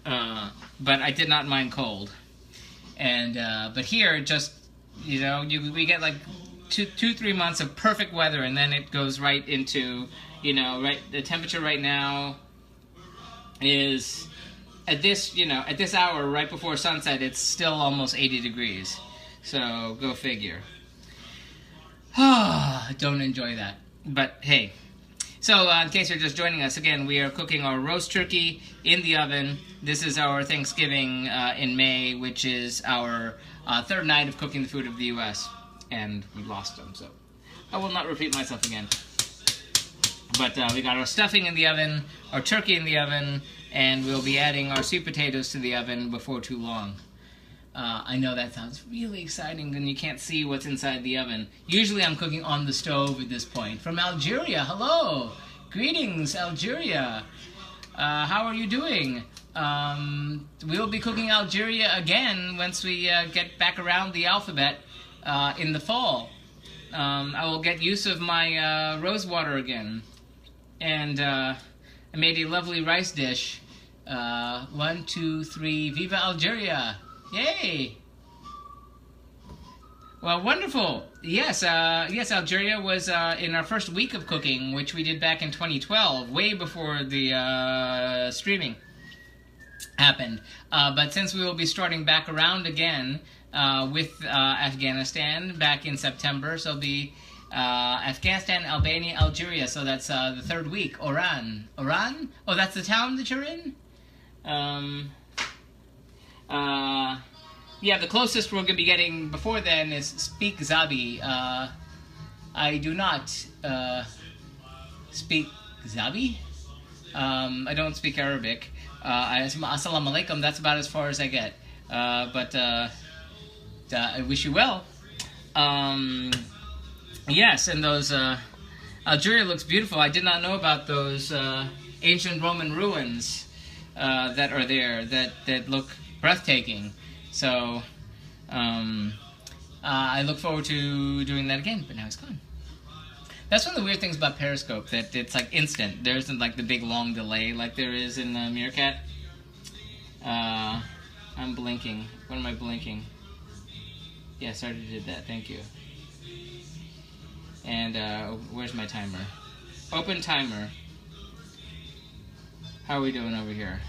But I did not mind cold. And, but here, just, you know, we get like 2-3 months of perfect weather, and then it goes right into, you know, the temperature right now is, at this hour, right before sunset, it's still almost 80 degrees. So, go figure. Don't enjoy that. But, hey. So, in case you're just joining us, again, we are cooking our roast turkey in the oven. This is our Thanksgiving in May, which is our third night of cooking the food of the U.S. And we lost them, so I will not repeat myself again. But we got our stuffing in the oven, our turkey in the oven, and we'll be adding our sweet potatoes to the oven before too long. I know that sounds really exciting and you can't see what's inside the oven. Usually I'm cooking on the stove at this point. From Algeria, hello! Greetings, Algeria! How are you doing? We'll be cooking Algeria again once we get back around the alphabet in the fall. I will get use of my rose water again. And I made a lovely rice dish. 1, 2, 3, Viva Algeria! Yay! Well, wonderful. Yes, yes, Algeria was in our first week of cooking, which we did back in 2012, way before the streaming happened. But since we will be starting back around again with Afghanistan back in September, so it'll be Afghanistan, Albania, Algeria. So that's the third week. Oran. Oran? Oh, that's the town that you're in? Yeah, the closest we're going to be getting before then is Speak Zabi. I do not speak Zabi. I don't speak Arabic. Assalamu alaikum, that's about as far as I get. I wish you well. Yes, and those Algeria looks beautiful. I did not know about those ancient Roman ruins that are there that look breathtaking. So I look forward to doing that again, but now it's gone. That's one of the weird things about Periscope, that it's like instant. There isn't like the big long delay like there is in Meerkat. I'm blinking. What am I blinking? Yes, I already did that. Thank you. And where's my timer? Open timer. How are we doing over here?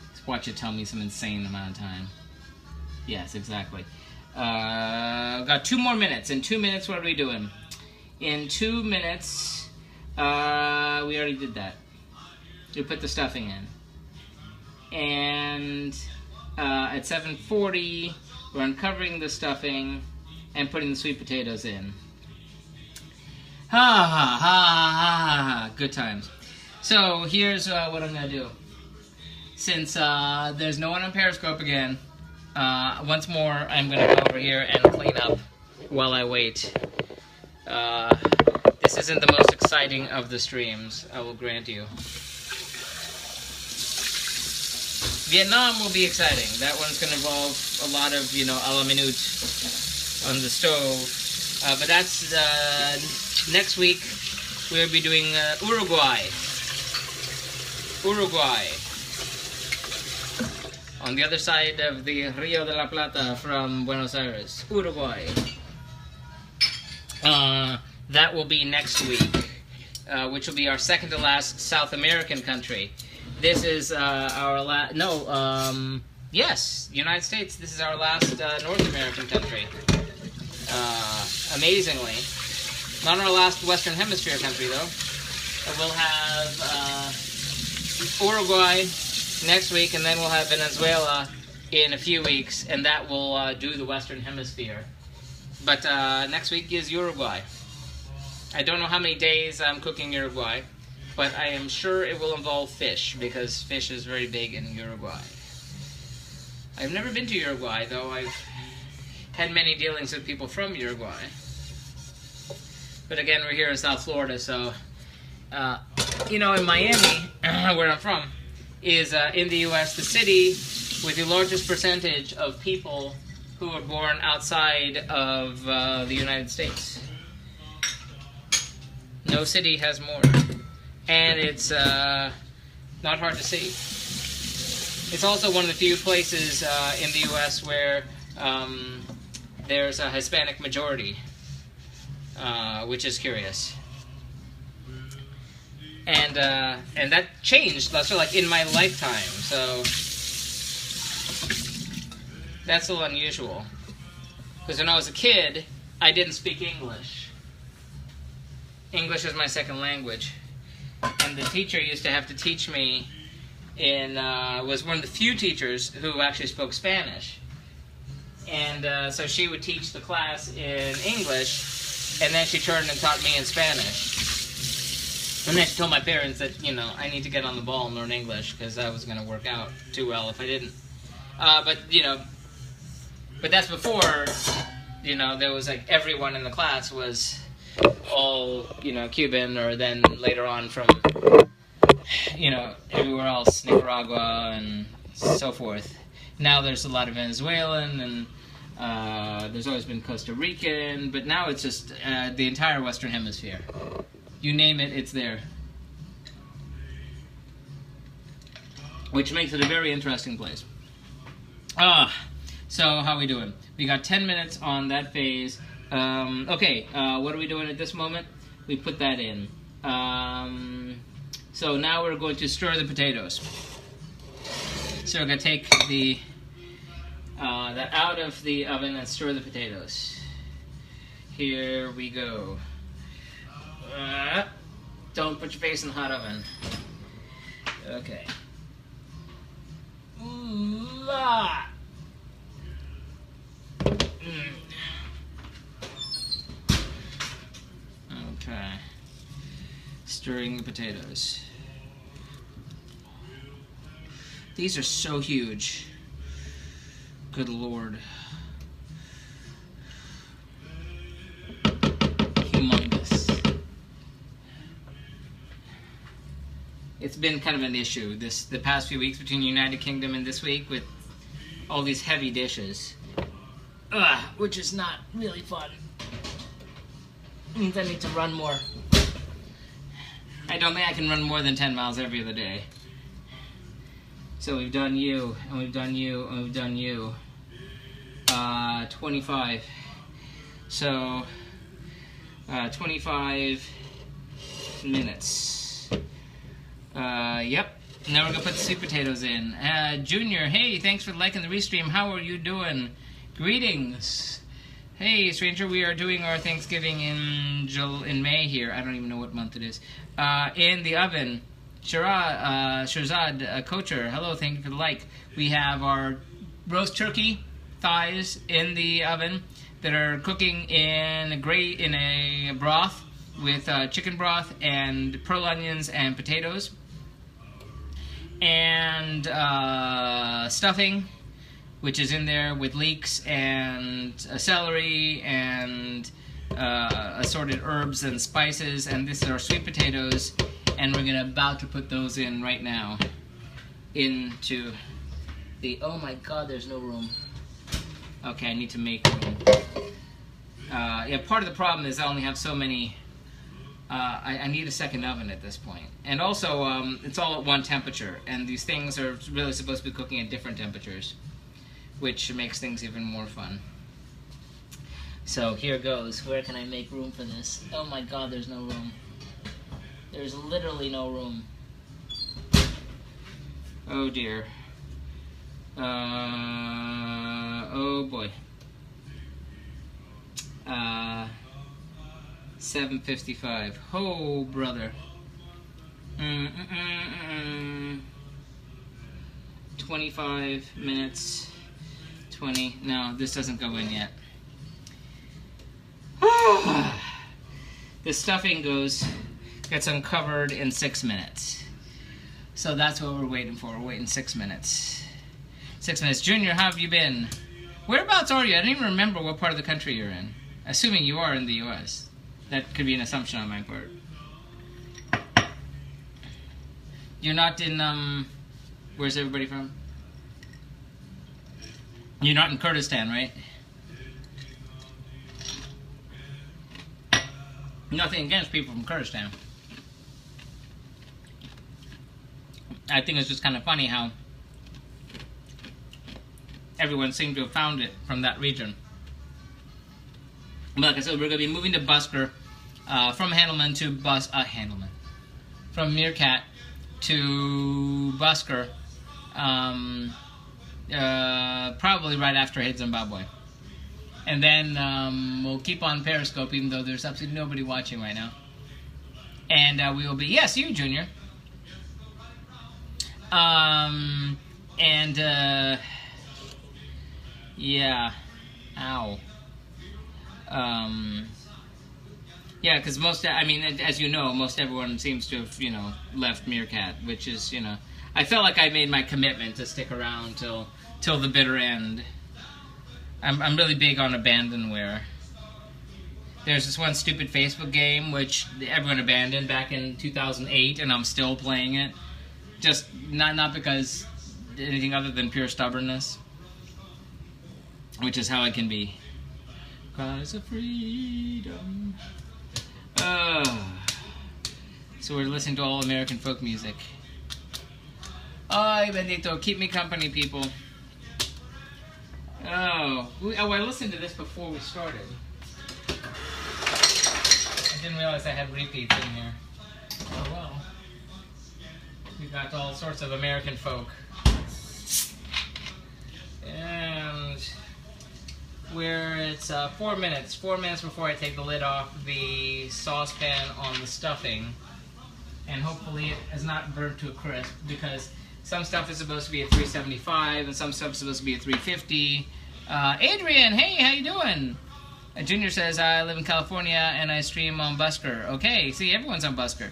Let's watch it tell me some insane amount of time. Yes, exactly. Got 2 more minutes. In 2 minutes, what are we doing? In 2 minutes, we already did that. We put the stuffing in. And at 7:40, we're uncovering the stuffing and putting the sweet potatoes in. Ha ha ha ha ha. Good times. So here's what I'm going to do. Since there's no one on Periscope again, once more I'm going to go over here and clean up while I wait. This isn't the most exciting of the streams, I will grant you. Vietnam will be exciting. That one's going to involve a lot of, a la minute on the stove. But that's next week. We'll be doing Uruguay. Uruguay. On the other side of the Rio de la Plata from Buenos Aires. Uruguay. That will be next week, which will be our second to last South American country. This is our last, yes, United States. This is our last North American country. Amazingly. Not our last Western Hemisphere country, though. We'll have Uruguay next week, and then we'll have Venezuela in a few weeks, and that will do the Western Hemisphere. But next week is Uruguay. I don't know how many days I'm cooking Uruguay, but I am sure it will involve fish, because fish is very big in Uruguay. I've never been to Uruguay, though I've had many dealings with people from Uruguay. But again, we're here in South Florida, so, in Miami, where I'm from, is in the U.S. the city with the largest percentage of people who are born outside of the United States. No city has more. And it's not hard to see. It's also one of the few places in the U.S. where there's a Hispanic majority, which is curious. And that changed, sort of like in my lifetime, so that's a little unusual. Because when I was a kid, I didn't speak English. English is my second language. And the teacher used to have to teach me was one of the few teachers who actually spoke Spanish. And so she would teach the class in English, and then she turned and taught me in Spanish. And then she told my parents that, I need to get on the ball and learn English, because that wasn't going to work out too well if I didn't. But that's before, there was like everyone in the class was all, Cuban, or then later on from, everywhere else, Nicaragua and so forth. Now there's a lot of Venezuelan, and there's always been Costa Rican, but now it's just the entire Western Hemisphere. You name it, it's there. Which makes it a very interesting place. So how are we doing? We got 10 minutes on that phase. Okay, what are we doing at this moment? We put that in. So now we're going to stir the potatoes. So we're going to take that out of the oven and stir the potatoes. Here we go. Don't put your face in the hot oven. Okay. Okay. Stirring the potatoes. These are so huge. Good Lord. Humongous. It's been kind of an issue the past few weeks between the United Kingdom and this week with all these heavy dishes. Which is not really fun. Means I need to run more. I don't think I can run more than 10 miles every other day. So we've done you, and we've done you, and we've done you. 25. So, 25 minutes. Yep. Now we're gonna put the sweet potatoes in. Junior, hey, thanks for liking the restream. How are you doing? Greetings. Hey, stranger, we are doing our Thanksgiving in May here. I don't even know what month it is. In the oven. Shirzad Kocher, hello, thank you for the like. We have our roast turkey thighs in the oven that are cooking in a broth with chicken broth and pearl onions and potatoes. And stuffing, which is in there with leeks and celery and assorted herbs and spices. And this is our sweet potatoes. And we're about to put those in right now into the, oh my god, there's no room. Okay, I need to make room. Yeah, part of the problem is I only have so many, I need a second oven at this point. And also, it's all at one temperature, and these things are really supposed to be cooking at different temperatures, which makes things even more fun. So here goes. Where can I make room for this? Oh my god, there's no room. There's literally no room. Oh dear. Oh boy. 7:55. Oh brother. 25 minutes. 20. No, this doesn't go in yet. The stuffing gets uncovered in 6 minutes. So that's what we're waiting for. We're waiting 6 minutes. 6 minutes. Junior, how have you been? Whereabouts are you? I don't even remember what part of the country you're in. Assuming you are in the U.S. That could be an assumption on my part. You're not in, where's everybody from? You're not in Kurdistan, right? Nothing against people from Kurdistan. I think it's just kind of funny how everyone seemed to have found it from that region. But like I said, we're going to be moving to Busker, from Handelman to from Meerkat to Busker, probably right after I hit Zimbabwe. And then we'll keep on Periscope, even though there's absolutely nobody watching right now. And we will be, yes, you, Junior. Yeah. Ow. Yeah, because as you know, most everyone seems to have, left Meerkat, which is, I felt like I made my commitment to stick around till the bitter end. I'm really big on abandonware. There's this one stupid Facebook game which everyone abandoned back in 2008, and I'm still playing it. Just not because anything other than pure stubbornness, which is how I can be. Cries of freedom. So we're listening to all American folk music. Ay, bendito, keep me company, people. I listened to this before we started. I didn't realize I had repeats in here. Oh well. We got all sorts of American folk. And where it's 4 minutes. 4 minutes before I take the lid off the saucepan on the stuffing. And hopefully it is not burnt to a crisp, because some stuff is supposed to be at 375 and some stuff is supposed to be at 350. Adrian, hey, how you doing? Junior says, I live in California and I stream on Busker. Okay, see, everyone's on Busker.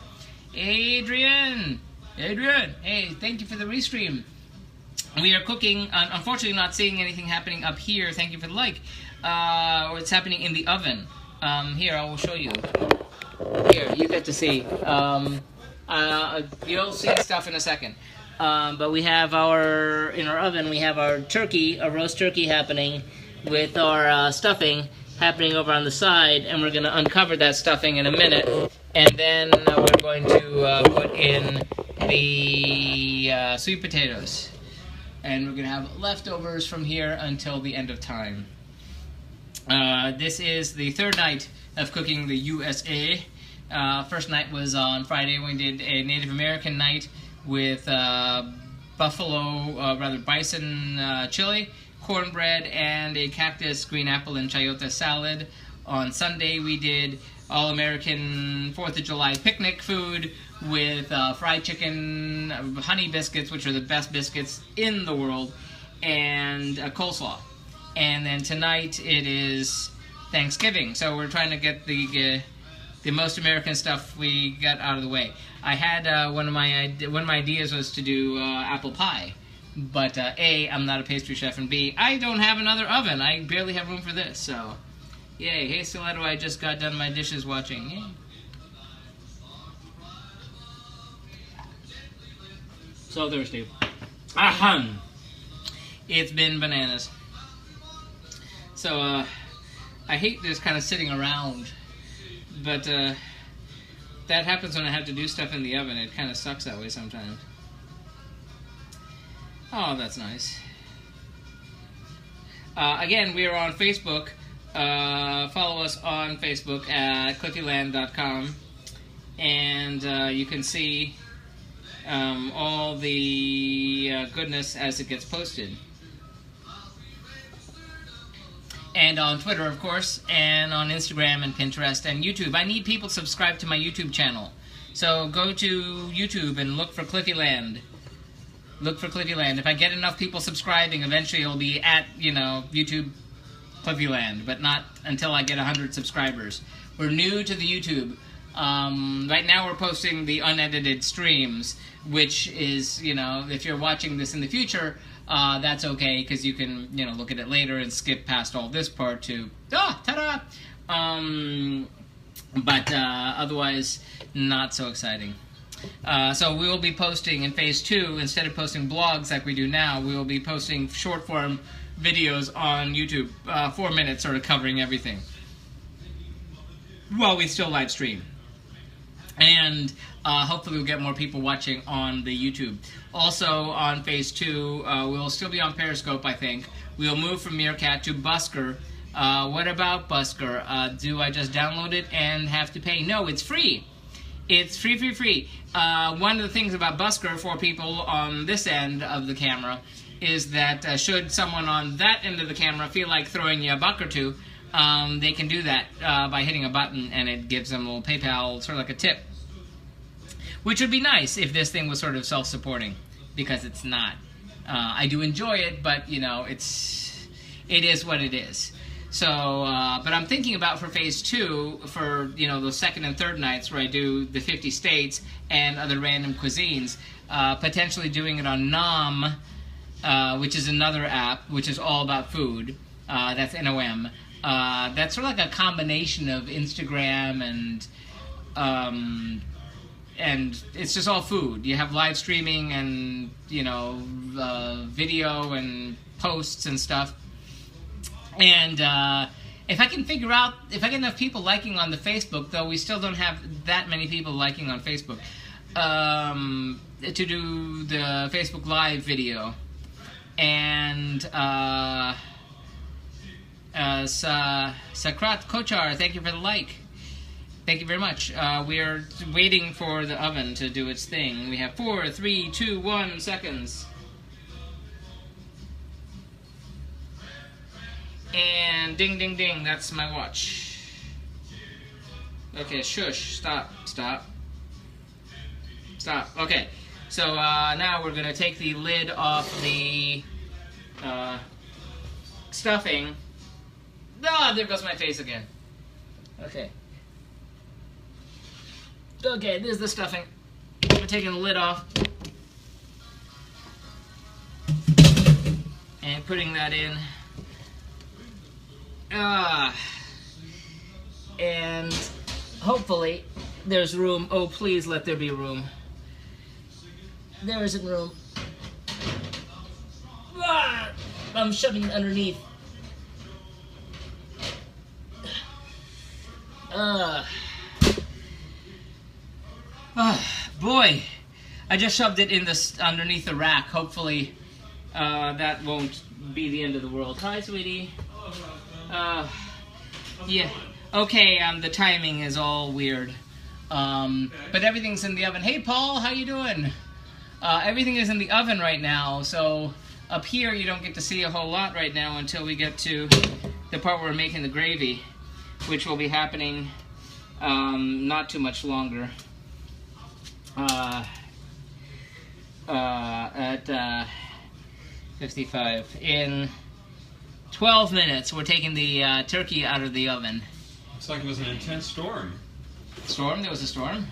Adrian, hey, thank you for the restream. We are cooking, unfortunately not seeing anything happening up here, thank you for the like, it's happening in the oven. Here, I will show you. Here, you get to see. You'll see stuff in a second. But we have in our oven, we have our turkey, a roast turkey happening with our stuffing happening over on the side, and we're going to uncover that stuffing in a minute, and then we're going to put in the sweet potatoes. And we're going to have leftovers from here until the end of time. This is the third night of cooking the USA. First night was on Friday. We did a Native American night with bison chili, cornbread, and a cactus, green apple, and chayote salad. On Sunday we did all-American 4th of July picnic food with fried chicken, honey biscuits, which are the best biscuits in the world, and coleslaw. And then tonight it is Thanksgiving, so we're trying to get the most American stuff we got out of the way. I had one of my ideas was to do apple pie, but A, I'm not a pastry chef, and B, I don't have another oven. I barely have room for this, so yay. Hey Stiletto, I just got done my dishes watching. Yay. So thirsty. Ahem. It's been bananas. So I hate this kind of sitting around, but that happens when I have to do stuff in the oven. It kind of sucks that way sometimes. Oh, that's nice. Again, we are on Facebook. Follow us on Facebook at cliffyland.com, and you can see all the goodness as it gets posted. And on Twitter, of course, and on Instagram and Pinterest and YouTube. I need people to subscribe to my YouTube channel. So go to YouTube and look for Cliffyland. Look for Cliffyland. If I get enough people subscribing, eventually it'll be at, YouTube Cliffyland, but not until I get 100 subscribers. We're new to the YouTube. Right now we're posting the unedited streams, which is, if you're watching this in the future, that's okay, because you can, look at it later and skip past all this part to, ta-da! But otherwise, not so exciting. So we will be posting in Phase 2, instead of posting blogs like we do now, we will be posting short-form videos on YouTube, 4 minutes, sort of covering everything, while we still live stream. And hopefully we'll get more people watching on the YouTube. Also, on Phase 2, we'll still be on Periscope, I think. We'll move from Meerkat to Busker. What about Busker? Do I just download it and have to pay? No, it's free. It's free. One of the things about Busker for people on this end of the camera is that should someone on that end of the camera feel like throwing you a buck or two, they can do that by hitting a button, and it gives them a little PayPal, sort of like a tip. Which would be nice if this thing was sort of self-supporting, because it's not. I do enjoy it, but, it is what it is. So, but I'm thinking about for Phase 2, for, the second and third nights where I do the 50 states and other random cuisines, potentially doing it on Nom, which is another app, which is all about food. That's NOM. That's sort of like a combination of Instagram and it's just all food. You have live streaming and, video and posts and stuff. And if I can figure out, if I get enough people liking on the Facebook, though we still don't have that many people liking on Facebook, to do the Facebook Live video. And Sakrat Kochar, thank you for the like. Thank you very much. We are waiting for the oven to do its thing. We have 4, 3, 2, 1 seconds. And ding, ding, ding, that's my watch. Okay, shush, stop. Okay, so now we're going to take the lid off the stuffing. Ah, there goes my face again. Okay, this is the stuffing. We're taking the lid off. putting that in. And hopefully there's room. Oh, please let there be room. There isn't room. I'm shoving it underneath. Boy, I just shoved it in this underneath the rack. Hopefully, that won't be the end of the world. Hi, sweetie. Yeah. Okay. The timing is all weird. But everything's in the oven. Hey, Paul, how you doing? Everything is in the oven right now, so up here you don't get to see a whole lot right now until we get to the part where we're making the gravy, which will be happening not too much longer. At 55. In 12 minutes, we're taking the turkey out of the oven. Looks like it was an intense storm. Storm? There was a storm?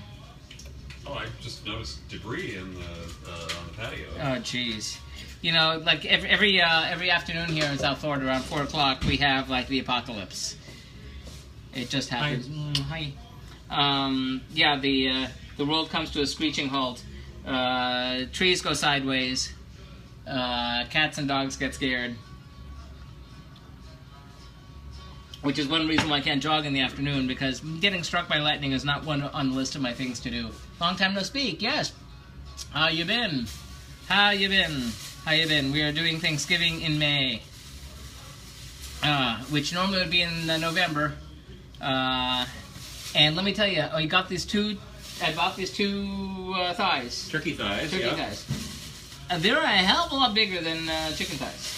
Oh, I just noticed debris in on the patio. Oh, jeez. You know, like every afternoon here in South Florida around 4 o'clock, we have like the apocalypse. It just happens. Hi. Yeah, the world comes to a screeching halt. Trees go sideways. Cats and dogs get scared. Which is one reason why I can't jog in the afternoon, because getting struck by lightning is not one on the list of my things to do. Long time no speak, yes. How you been? How you been? How you been? We are doing Thanksgiving in May. Which normally would be in November. And let me tell you, I bought these two thighs. Turkey thighs, Turkey thighs. They're a hell of a lot bigger than chicken thighs.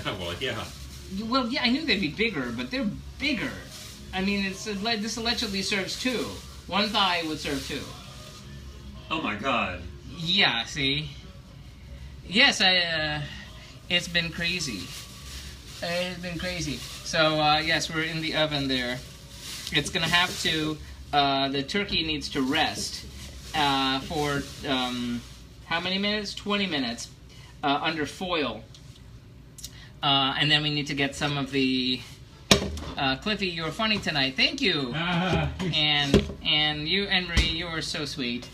Well, yeah. Well, yeah, I knew they'd be bigger, but they're bigger. I mean, this allegedly serves 2. One thigh would serve 2. Oh my God. Yeah, see? Yes, it's been crazy. It's been crazy. So, yes, we're in the oven there. It's gonna have to, the turkey needs to rest for, how many minutes? 20 minutes, under foil. And then we need to get some of the, Cliffy, you were funny tonight. Thank you. And you, Emery, you are so sweet.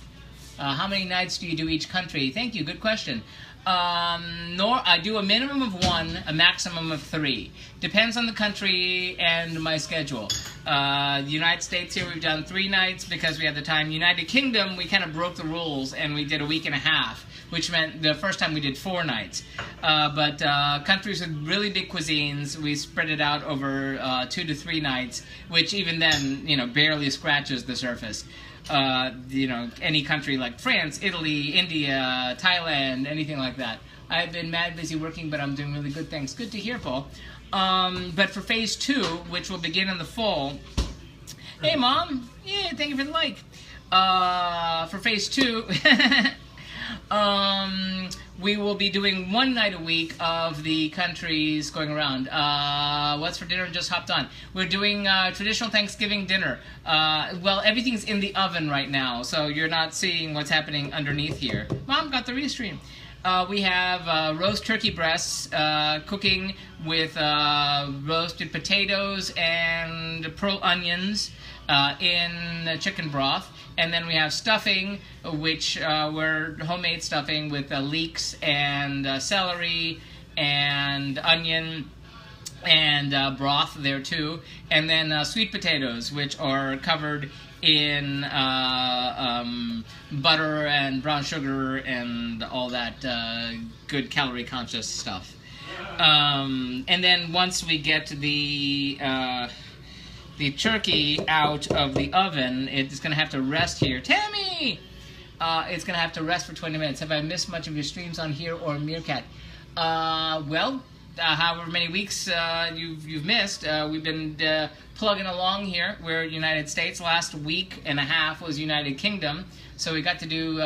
How many nights do you do each country? Thank you. Good question. I do a minimum of 1, a maximum of 3. Depends on the country and my schedule. The United States here, we've done 3 nights because we had the time. United Kingdom, we kind of broke the rules and we did a week and a half, which meant the first time we did 4 nights. But countries with really big cuisines, we spread it out over 2 to 3 nights, which even then, you know, barely scratches the surface. You know, any country like France, Italy, India, Thailand, anything like that. I've been mad busy working, but I'm doing really good things. Good to hear, Paul. But for phase 2, which will begin in the fall. Hey, Mom. Yeah, thank you for the like. For phase 2, we will be doing 1 night a week of the countries going around. What's for dinner? Just hopped on. We're doing traditional Thanksgiving dinner. Well, everything's in the oven right now, so you're not seeing what's happening underneath here. Mom got the restream. We have roast turkey breasts cooking with roasted potatoes and pearl onions in chicken broth. And then we have stuffing, which we're homemade stuffing with leeks and celery and onion and broth there too. And then sweet potatoes, which are covered in butter and brown sugar and all that good calorie conscious stuff. And then once we get the turkey out of the oven, it's going to have to rest here. Tammy! It's going to have to rest for 20 minutes. Have I missed much of your streams on here or Meerkat? Well, however many weeks you've missed, we've been plugging along here. We're United States. Last week and a half was United Kingdom. So we got to do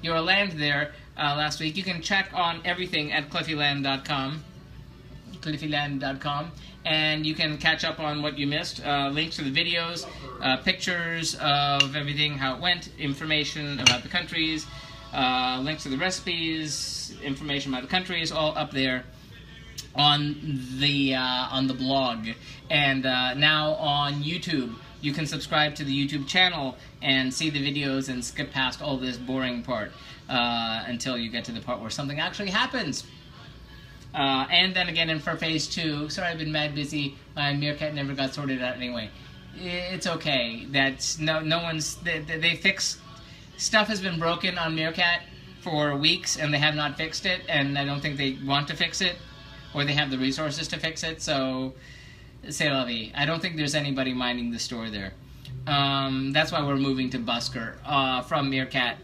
your land there last week. You can check on everything at cliffyland.com. cliffyland.com. And you can catch up on what you missed. Links to the videos, pictures of everything, how it went, information about the countries, links to the recipes, information about the countries, all up there on the blog, and now on YouTube. You can subscribe to the YouTube channel and see the videos and skip past all this boring part until you get to the part where something actually happens. And then again, and for phase 2, sorry I've been mad busy. My Meerkat never got sorted out anyway. It's okay. That's no one's. They fix stuff has been broken on Meerkat for weeks, and they have not fixed it. And I don't think they want to fix it, or they have the resources to fix it. So, c'est la vie. I don't think there's anybody minding the store there. That's why we're moving to Busker from Meerkat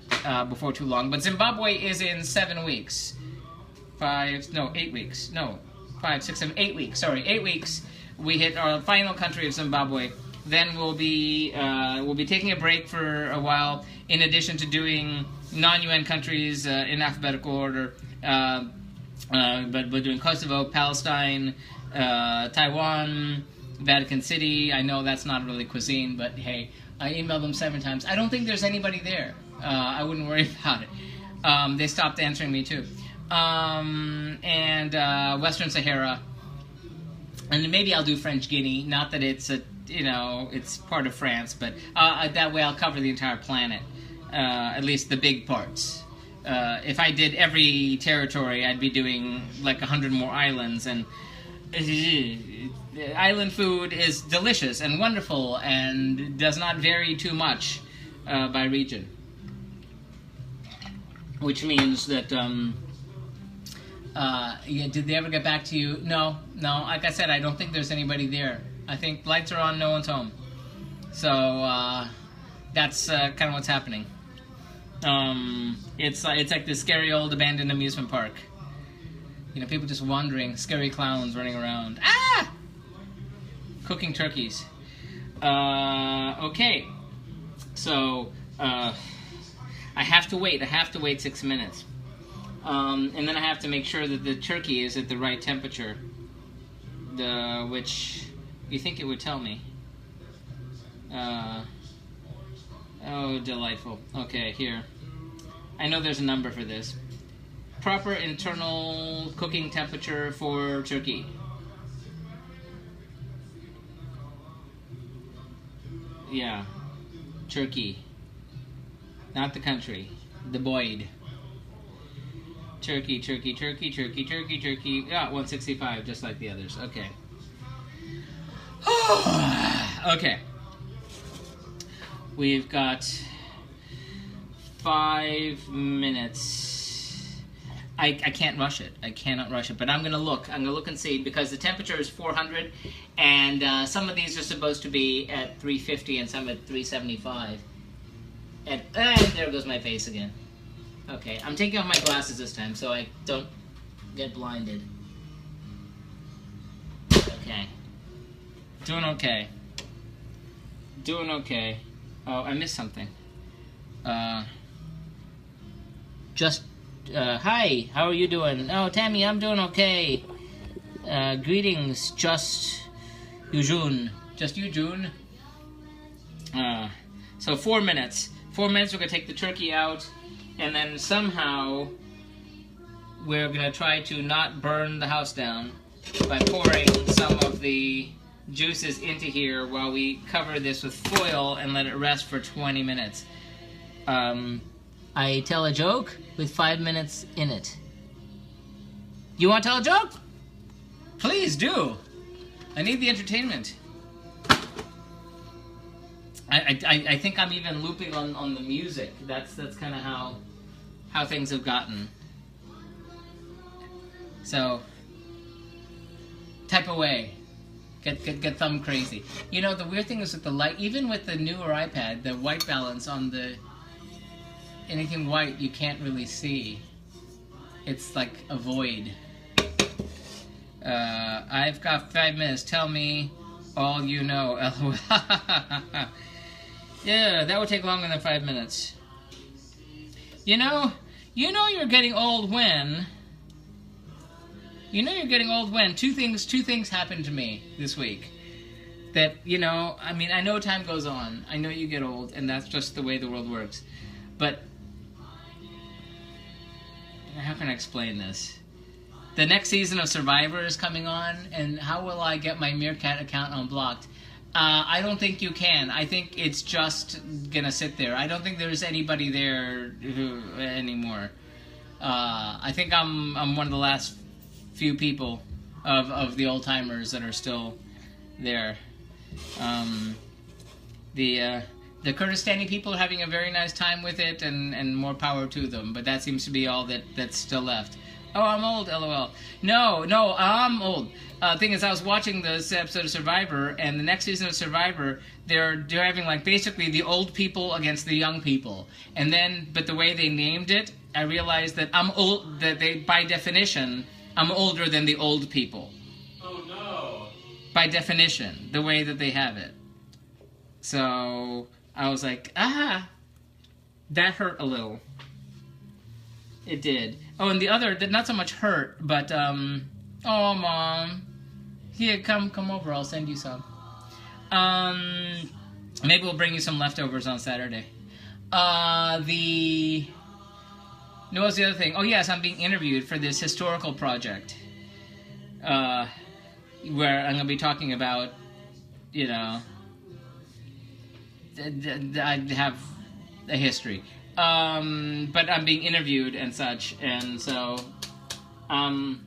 before too long. But Zimbabwe is in 7 weeks. 8 weeks. No, 5, 6, 7, 8 weeks. Sorry, 8 weeks. We hit our final country of Zimbabwe. Then we'll be taking a break for a while. In addition to doing non-UN countries in alphabetical order, but we're doing Kosovo, Palestine, Taiwan, Vatican City. I know that's not really cuisine, but hey, I emailed them 7 times. I don't think there's anybody there. I wouldn't worry about it. They stopped answering me too. And Western Sahara, and maybe I'll do French Guinea. Not that it's it's part of France, but that way I'll cover the entire planet, at least the big parts. If I did every territory, I'd be doing like 100 more islands, and island food is delicious and wonderful and does not vary too much by region, which means that did they ever get back to you? No. Like I said, I don't think there's anybody there. I think lights are on, no one's home. So that's kind of what's happening. It's like this scary old abandoned amusement park. People just wandering, scary clowns running around. Ah! Cooking turkeys. Okay. So I have to wait. 6 minutes. And then I have to make sure that the turkey is at the right temperature, which you think it would tell me. Oh, delightful. Okay, here. I know there's a number for this. Proper internal cooking temperature for turkey. Yeah, Turkey. Not the country. The Boyd. Turkey. Yeah, 165, just like the others. Okay. Okay. We've got 5 minutes. I can't rush it. I cannot rush it. But I'm gonna look. I'm gonna look and see, because the temperature is 400, and some of these are supposed to be at 350 and some at 375. And there goes my face again. Okay, I'm taking off my glasses this time so I don't get blinded. Okay. Doing okay. Oh, I missed something. Hi, how are you doing? Oh, Tammy, I'm doing okay. Greetings, just you, June. So 4 minutes. 4 minutes, we're gonna take the turkey out, and then somehow we're gonna try to not burn the house down by pouring some of the juices into here while we cover this with foil and let it rest for 20 minutes. I tell a joke with 5 minutes in it. You want to tell a joke? Please do. I need the entertainment. I think I'm even looping on the music. That's kind of how things have gotten. So type away. Get thumb crazy. You know, the weird thing is with the light, even with the newer iPad, the white balance on the anything white you can't really see. It's like a void. I've got 5 minutes. Tell me all you know. LOL. Yeah, that would take longer than 5 minutes. You know you're getting old when. Two things happened to me this week. That, I mean, I know time goes on. I know you get old, and that's just the way the world works. But how can I explain this? the next season of Survivor is coming on, and how will I get my Meerkat account unblocked? I don't think you can. I think it's just gonna sit there. I don't think there's anybody there anymore. I think I'm one of the last few people of the old timers that are still there. The Kurdistani people are having a very nice time with it, and more power to them. But that seems to be all that's still left. Oh, I'm old, LOL. No, I'm old. Thing is, I was watching this episode of Survivor, and the next season of Survivor, they're having like basically the old people against the young people, and then but the way they named it, I realized that I'm old. That they, by definition, I'm older than the old people. Oh no! By definition, the way that they have it. So I was like, that hurt a little. It did. Oh, and the other, not so much hurt, but, oh, Mom. Here, come over, I'll send you some. Maybe we'll bring you some leftovers on Saturday. No, what's the other thing? Oh, yes, I'm being interviewed for this historical project. Where I'm going to be talking about, you know, I have a history. But I'm being interviewed and such, and so I'm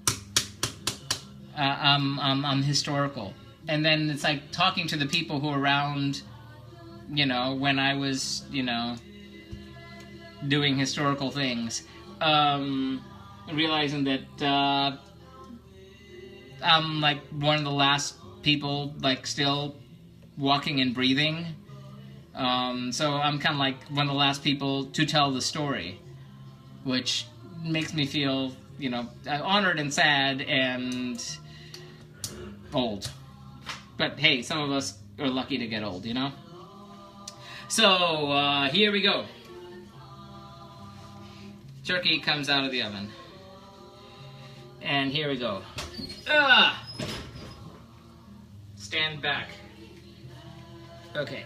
historical. And then it's like talking to the people who were around, you know, when I was, you know, doing historical things, realizing that I'm like one of the last people like still walking and breathing. So I'm kind of like one of the last people to tell the story, which makes me feel, you know, honored and sad and old. But hey, some of us are lucky to get old, you know? So, here we go. Turkey comes out of the oven. And here we go. Stand back. Okay.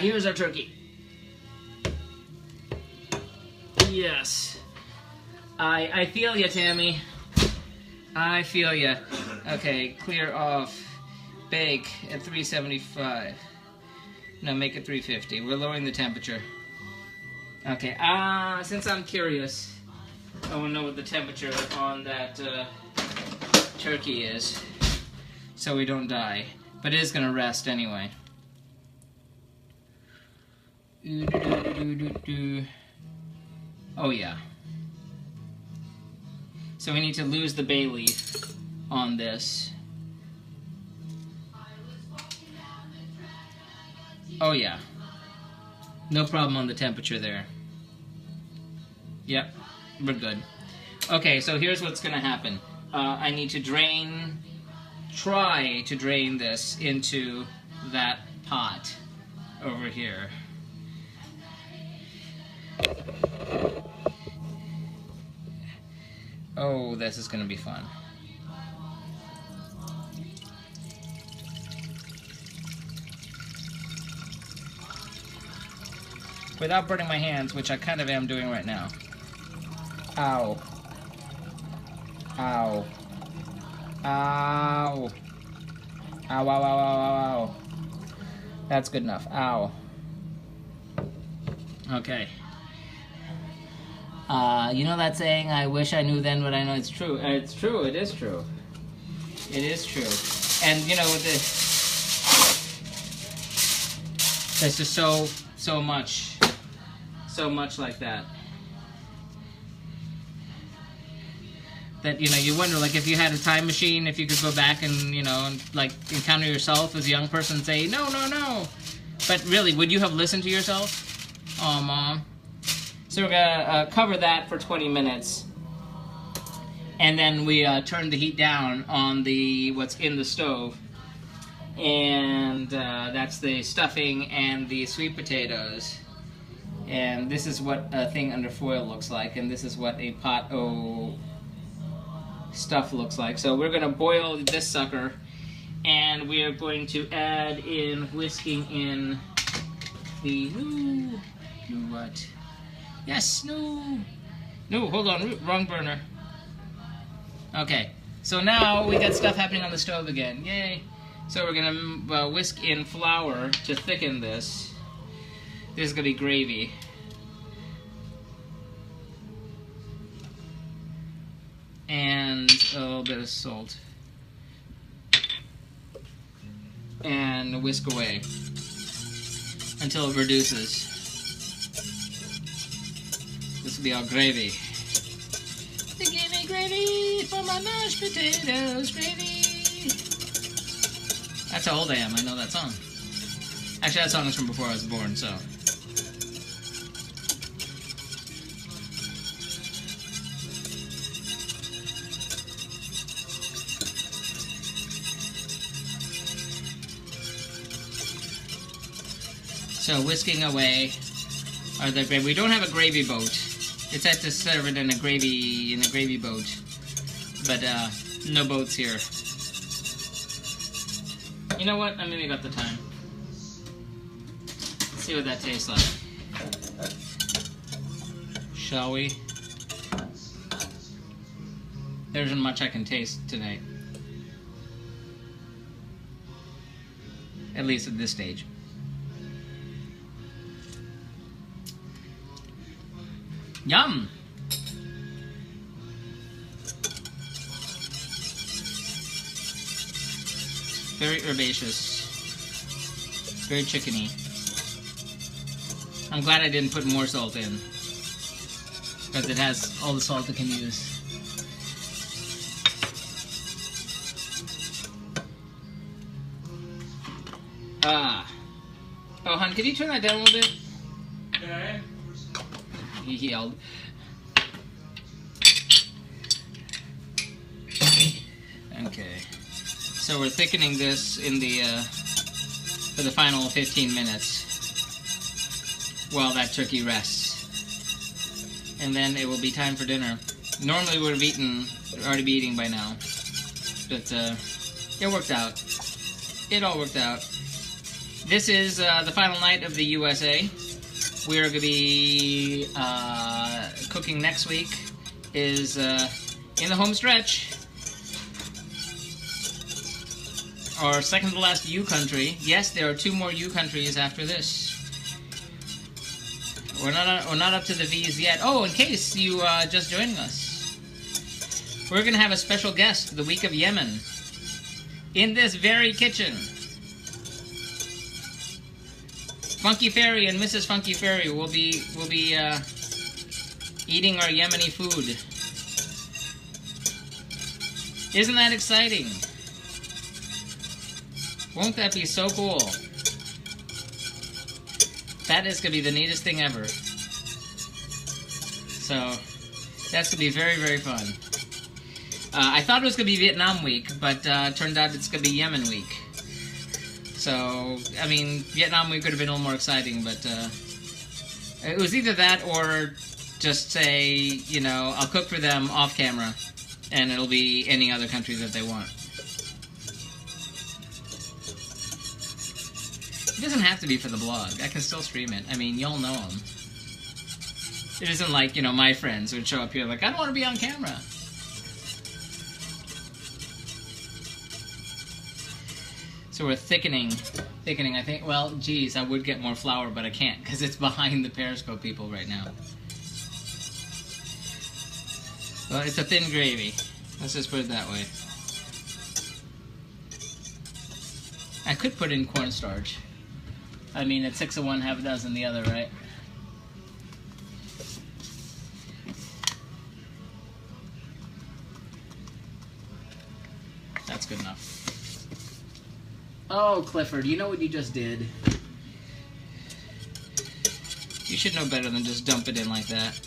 Here's our turkey. Yes. I feel ya, Tammy. I feel ya. Okay, clear off. Bake at 375. No, make it 350. We're lowering the temperature. Okay, since I'm curious, I want to know what the temperature on that turkey is, so we don't die. But it is going to rest anyway. Oh yeah. So we need to lose the bay leaf on this. Oh yeah. No problem on the temperature there. Yep, we're good. Okay, so here's what's gonna happen. I need to try to drain this into that pot over here. Oh, this is gonna be fun. Without burning my hands, which I kind of am doing right now. Ow. Ow. Ow. Ow, ow, ow, ow, ow, ow. That's good enough. Ow. Okay. You know that saying, I wish I knew then what I know? It's true. It's true. It is true. It is true. And, you know, there's just so much like that. That, you know, you wonder, like, if you had a time machine, if you could go back and, you know, and, like, encounter yourself as a young person and say, no, no, no. But really, would you have listened to yourself? Oh, Mom. So we're gonna cover that for 20 minutes. And then we turn the heat down on what's in the stove. And that's the stuffing and the sweet potatoes. And this is what a thing under foil looks like. And this is what a pot o' stuff looks like. So we're gonna boil this sucker. And we are going to add in, whisking in the, Yes, no. No, hold on, wrong burner. Okay, so now we got stuff happening on the stove again. Yay. So we're gonna whisk in flour to thicken this. This is gonna be gravy. And a little bit of salt. And whisk away until it reduces. This will be our gravy. Give me gravy for my mashed potatoes, gravy. That's how old I am, I know that song. Actually, that song is from before I was born, so. So whisking away are the gravy. We don't have a gravy boat. It said to serve it in a gravy boat, but no boats here. You know what? I maybe got the time. Let's see what that tastes like. Shall we? There isn't much I can taste tonight. At least at this stage. Yum! Very herbaceous. Very chickeny. I'm glad I didn't put more salt in, because it has all the salt it can use. Oh, hon, can you turn that down a little bit? Okay. He yelled. Okay. So we're thickening this in the for the final 15 minutes while that turkey rests. And then it will be time for dinner. Normally we would have already be eating by now. But it worked out. It all worked out. This is the final night of the USA. We're going to be cooking next week is in the home stretch. Our second to last U country. Yes, there are 2 more U countries after this. We're not up to the V's yet. Oh, in case you just joining us, we're going to have a special guest the week of Yemen in this very kitchen. Funky Fairy and Mrs. Funky Fairy will be eating our Yemeni food. Isn't that exciting? Won't that be so cool? That is going to be the neatest thing ever. So, that's going to be very, very fun. I thought it was going to be Vietnam week, but turned out it's going to be Yemen week. So, I mean, Vietnam week could have been a little more exciting, but it was either that or just say, you know, I'll cook for them off camera, and it'll be any other country that they want. It doesn't have to be for the blog. I can still stream it. I mean, y'all know them. It isn't like, you know, my friends would show up here like, I don't want to be on camera. So we're thickening, I think. Well, geez, I would get more flour, but I can't because it's behind the Periscope people right now. Well, it's a thin gravy. Let's just put it that way. I could put in cornstarch. I mean, it's 6 of one, half a dozen the other, right? That's good enough. Oh, Clifford, you know what you just did? You should know better than just dump it in like that.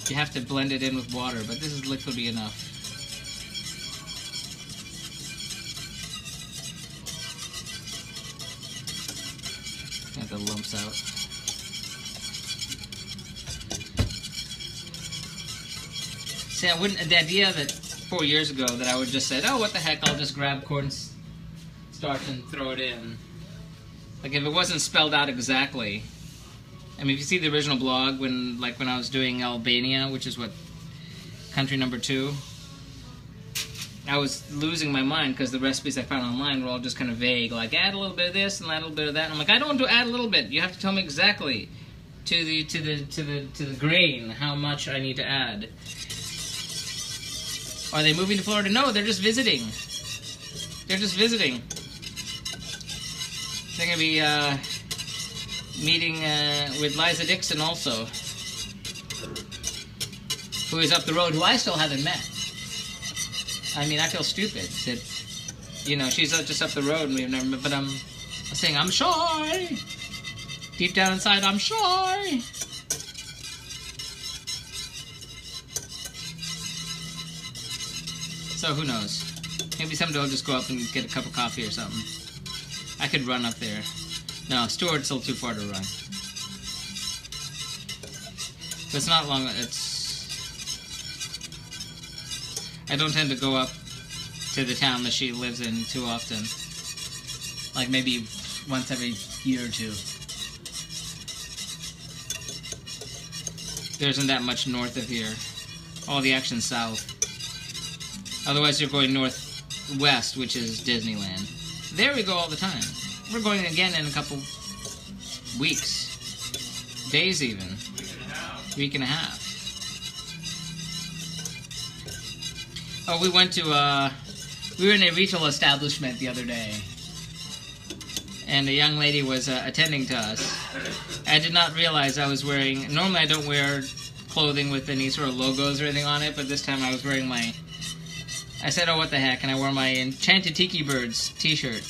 You have to blend it in with water, but this is liquidy enough. Get the lumps out. See, I wouldn't. The idea that 4 years ago that I would just said, oh, what the heck, I'll just grab cornstarch and throw it in. Like, if it wasn't spelled out exactly, I mean, if you see the original blog when I was doing Albania, which is what country number 2, I was losing my mind because the recipes I found online were all just kind of vague, like add a little bit of this and add a little bit of that. And I'm like, I don't want to add a little bit. You have to tell me exactly to the grain how much I need to add. Are they moving to Florida? No, they're just visiting. They're just visiting. They're gonna be meeting with Liza Dixon also, who is up the road, who I still haven't met. I mean, I feel stupid that, you know, she's just up the road and we've never met, but I'm saying I'm shy. Deep down inside, I'm shy. So who knows? Maybe someday I'll just go up and get a cup of coffee or something. I could run up there. No, Stewart's still too far to run. But it's not long. I don't tend to go up to the town that she lives in too often. Like maybe once every year or two. There isn't that much north of here. All the action's south. Otherwise you're going northwest, which is Disneyland. There we go all the time. We're going again in a couple weeks. Days even. Week and a half. Oh, we went to, we were in a retail establishment the other day. And a young lady was attending to us. I did not realize I was wearing, normally I don't wear clothing with any sort of logos or anything on it, but this time I was wearing my, I said, oh, what the heck, and I wore my Enchanted Tiki Birds t-shirt.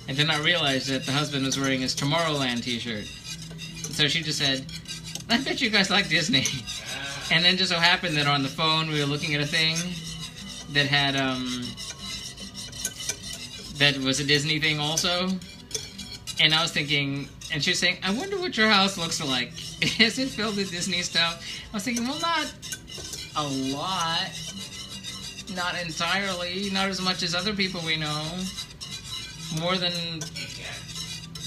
I did not realize that the husband was wearing his Tomorrowland t-shirt. So she just said, I bet you guys like Disney. And then just so happened that on the phone we were looking at a thing that had, that was a Disney thing also. And I was thinking, and she was saying, I wonder what your house looks like. Is it filled with Disney stuff? I was thinking, well, not a lot. Not entirely. Not as much as other people we know. More than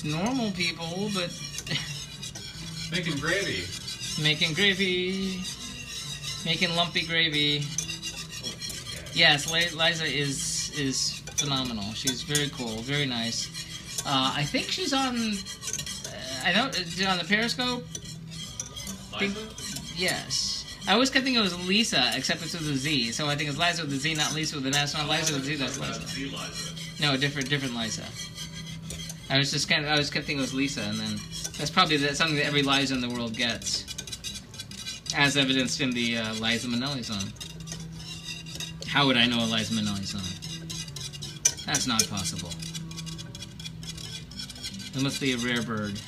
normal people, but... Making gravy. Making gravy. Making lumpy gravy. Yes, Liza is phenomenal. She's very cool, very nice. I think she's on... I know, is it on the Periscope? Liza? Yes. I always kept thinking it was Lisa, except it's with a Z. So I think it's Liza with a Z, not Lisa with an S. Not Liza with a Z, that's Liza. No, different Liza. I was kept thinking it was Lisa, and then that's probably something that every Liza in the world gets, as evidenced in the Liza Minnelli song. How would I know a Liza Minnelli song? That's not possible. It must be a rare bird.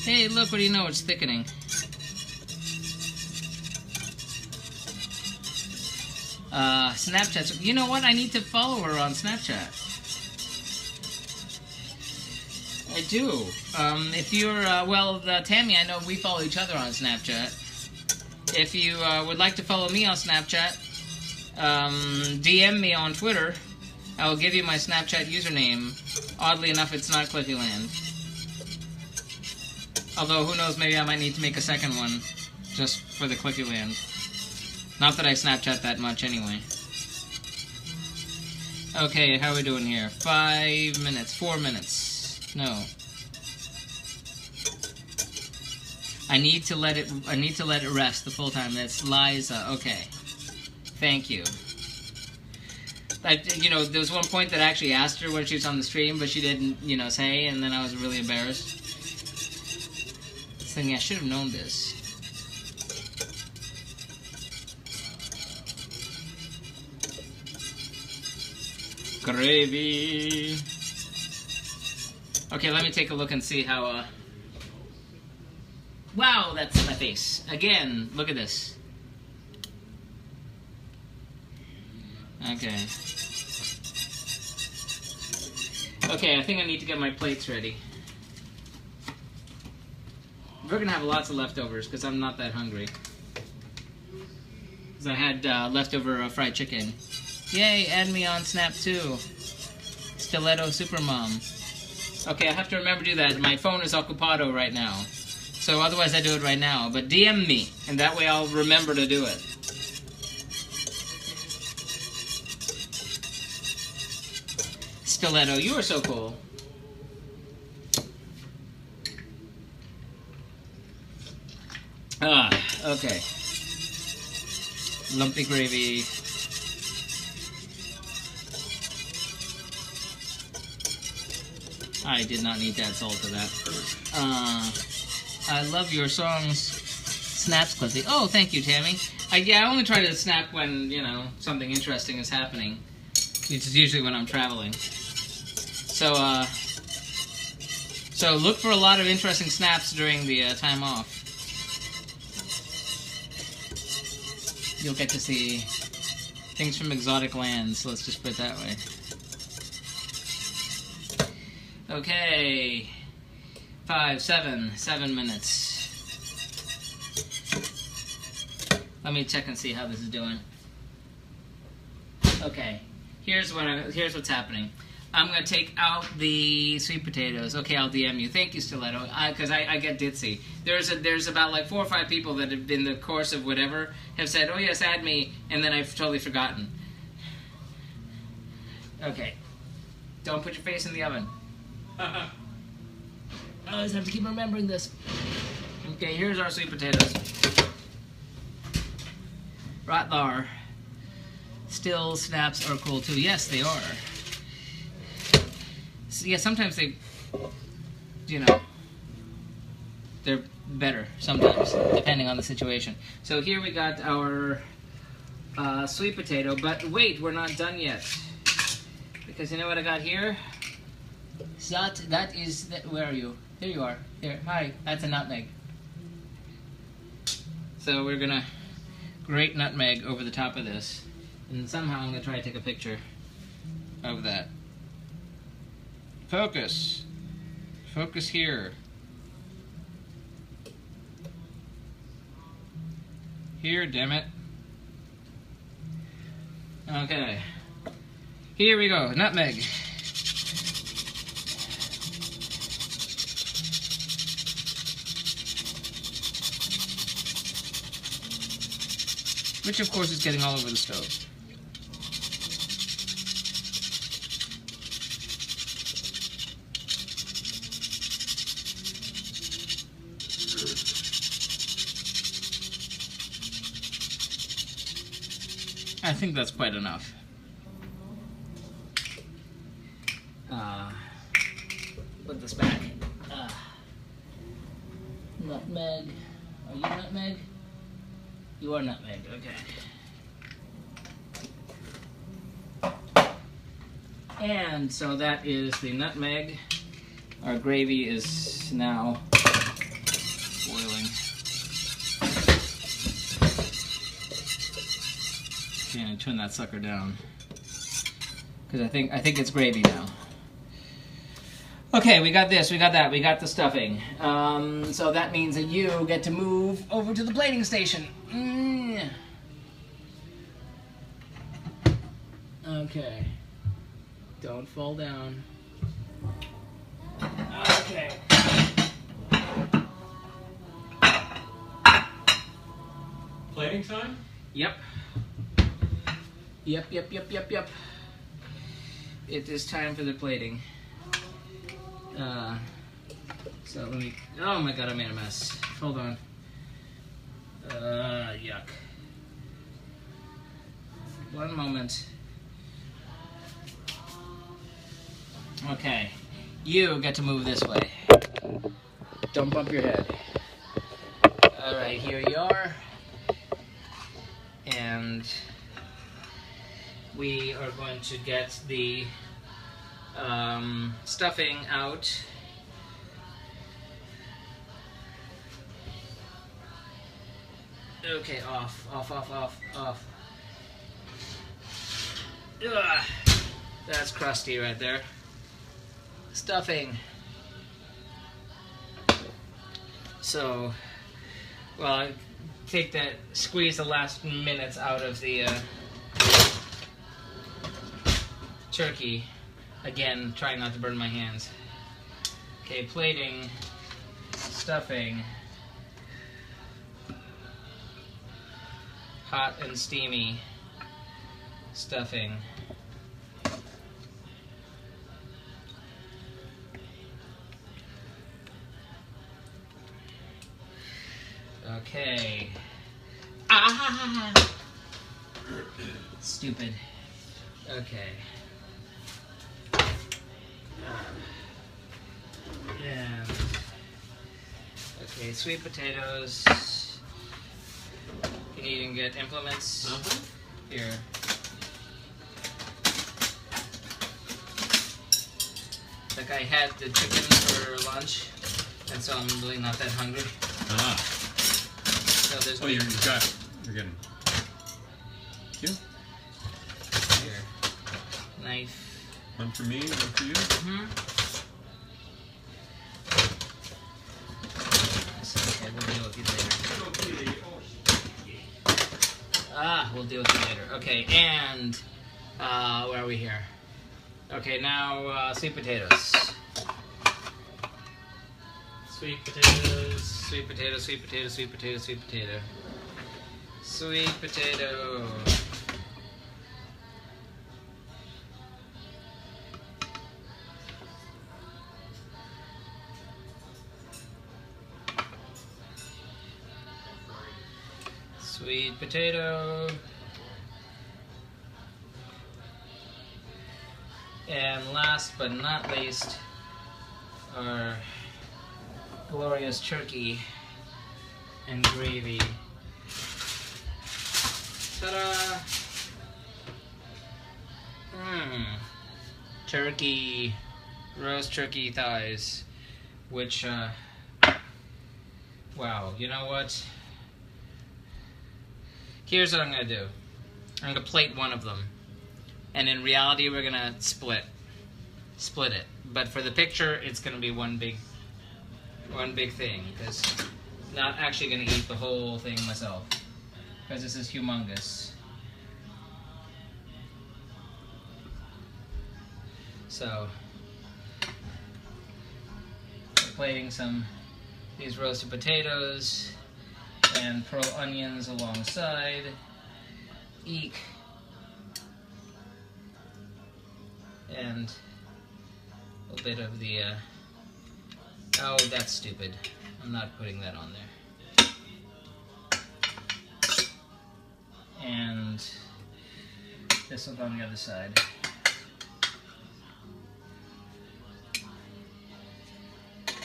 Hey, look! What do you know? It's thickening. Snapchat. You know what? I need to follow her on Snapchat. I do. If you're, Tammy, I know we follow each other on Snapchat. If you would like to follow me on Snapchat, DM me on Twitter. I will give you my Snapchat username. Oddly enough, it's not Cliffyland. Although, who knows, maybe I might need to make a second one just for the Cliffyland. Not that I Snapchat that much anyway. Okay, how are we doing here? 5 minutes, 4 minutes. No. I need to let it rest the full time. That's Liza. Okay. Thank you. There was one point that I actually asked her when she was on the stream, but she didn't, say, and then I was really embarrassed. Thinking I should have known this. Gravy. Okay, let me take a look and see how, Wow, that's my face. Again, look at this. Okay. Okay, I think I need to get my plates ready. We're gonna have lots of leftovers, because I'm not that hungry. Because I had leftover fried chicken. Yay, add me on Snap too. Stiletto Supermom. Okay, I have to remember to do that. My phone is occupado right now. So otherwise I do it right now. But DM me, and that way I'll remember to do it. Stiletto, you are so cool. Ah, okay. Lumpy gravy. I did not need to add salt to that. I love your songs. Snaps, Cliffy. Oh, thank you, Tammy. I only try to snap when, you know, something interesting is happening. Which is usually when I'm traveling. So, so look for a lot of interesting snaps during the time off. You'll get to see things from exotic lands, let's just put it that way. Okay, 7 minutes. Let me check and see how this is doing. Okay, here's what's happening. I'm gonna take out the sweet potatoes. Okay, I'll DM you. Thank you, Stiletto. Because I get ditzy. There's about like 4 or 5 people that have, in the course of whatever, have said, "Oh yes, add me," and then I've totally forgotten. Okay, don't put your face in the oven. I always have to keep remembering this. Okay, here's our sweet potatoes. Right there. Still, snaps are cool too. Yes, they are. So, yeah, sometimes they, you know, they're better sometimes, depending on the situation. So here we got our sweet potato, but wait, we're not done yet. Because you know what I got here? That is, where are you? There you are. There, hi, that's a nutmeg. So we're gonna grate nutmeg over the top of this. And somehow I'm gonna try to take a picture of that. Focus. Focus here. Here, damn it. Okay. Here we go, nutmeg. Which of course is getting all over the stove. I think that's quite enough. Put this back. Nutmeg. Are you nutmeg? You are nutmeg, okay. And so that is the nutmeg. Our gravy is now boiling. Okay, I'm gonna turn that sucker down because I think it's gravy now. Okay, we got this, we got that, we got the stuffing. So that means that you get to move over to the plating station. Okay. Don't fall down. Okay. Plating time? Yep. Yep. It is time for the plating. So let me, oh my god, I made a mess. Hold on. Yuck. One moment. Okay. You get to move this way. Don't bump your head. Alright, here you are. And we are going to get the stuffing out. Okay, off. Ugh, that's crusty right there. Stuffing. So, well, I take that, squeeze the last minutes out of the turkey. Again, trying not to burn my hands. Okay, plating, stuffing, hot and steamy stuffing. Okay. Ah! Stupid. Okay. And okay, sweet potatoes. You need to get implements. Here. Like I had the chicken for lunch, and so I'm really not that hungry. Ah. So there's Oh, you're getting. Thank you. Here. Knife. One for me, one for you. Okay, we'll deal with you later. We'll deal with you later. Okay, and where are we here? Okay, now sweet potatoes. Sweet potatoes, sweet potato, sweet potato, sweet potato, sweet potato. Sweet potato. Sweet potato. And last but not least, our glorious turkey and gravy. Ta-da! Turkey, roast turkey thighs, which, wow, you know what? Here's what I'm gonna do. I'm gonna plate one of them. And in reality, we're gonna split it. But for the picture, it's gonna be one big thing, because I'm not actually gonna eat the whole thing myself, because this is humongous. So, we're plating these roasted potatoes and pearl onions alongside. Eek. And a bit of the, oh, that's stupid. I'm not putting that on there. And this will go on the other side.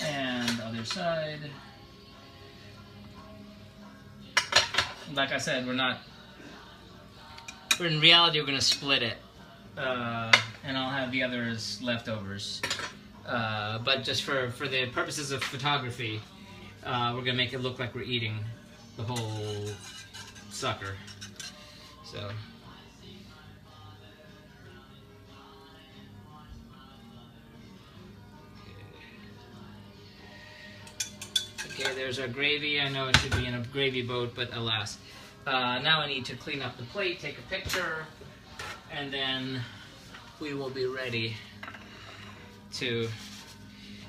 And other side. Like I said, in reality, we're gonna split it. And I'll have the others leftovers. But just for the purposes of photography, we're gonna make it look like we're eating the whole sucker. So. Okay, there's our gravy. I know it should be in a gravy boat, but alas. Now I need to clean up the plate, take a picture, and then we will be ready to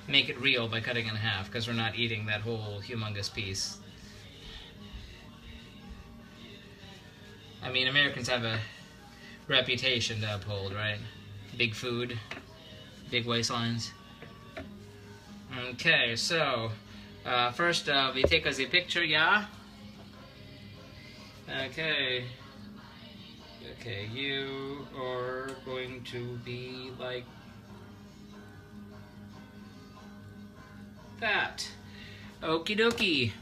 make it real by cutting it in half, because we're not eating that whole humongous piece. I mean, Americans have a reputation to uphold, right? Big food, big waistlines. Okay, so first we take us a picture, yeah? Okay. Okay, you are going to be like that. Okie dokie.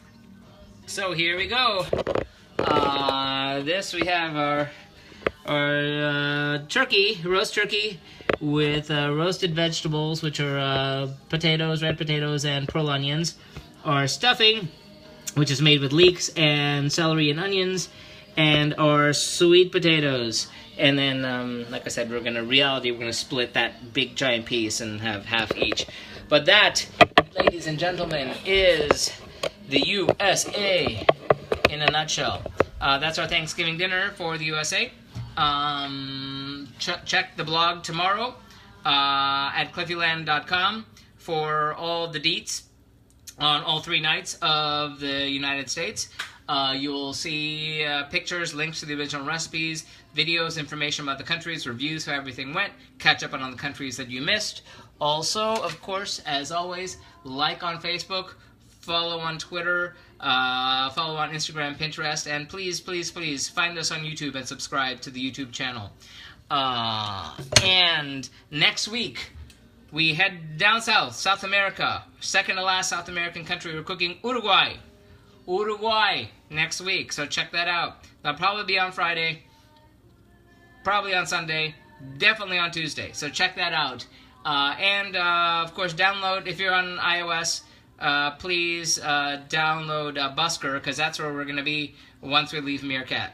So here we go. This we have our turkey, roast turkey, with roasted vegetables, which are potatoes, red potatoes, and pearl onions. Our stuffing, which is made with leeks and celery and onions, and our sweet potatoes. And then, like I said, we're gonna split that big giant piece and have half each. But that, ladies and gentlemen, is the USA in a nutshell. That's our Thanksgiving dinner for the USA. Check the blog tomorrow at cliffyland.com for all the deets on all 3 nights of the United States. You'll see pictures, links to the original recipes, videos, information about the countries, reviews, how everything went, catch up on the countries that you missed. Also, of course, as always, like on Facebook, follow on Twitter, follow on Instagram, Pinterest, and please, please, please find us on YouTube and subscribe to the YouTube channel. And next week, we head down south, South America. Second to last South American country. We're cooking Uruguay. Uruguay next week, so check that out. That'll probably be on Friday, probably on Sunday, definitely on Tuesday, so check that out. Of course, download, if you're on iOS, please download Busker, because that's where we're going to be once we leave Meerkat.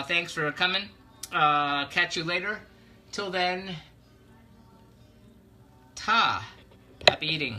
Thanks for coming. Catch you later. Till then, ta. Happy eating.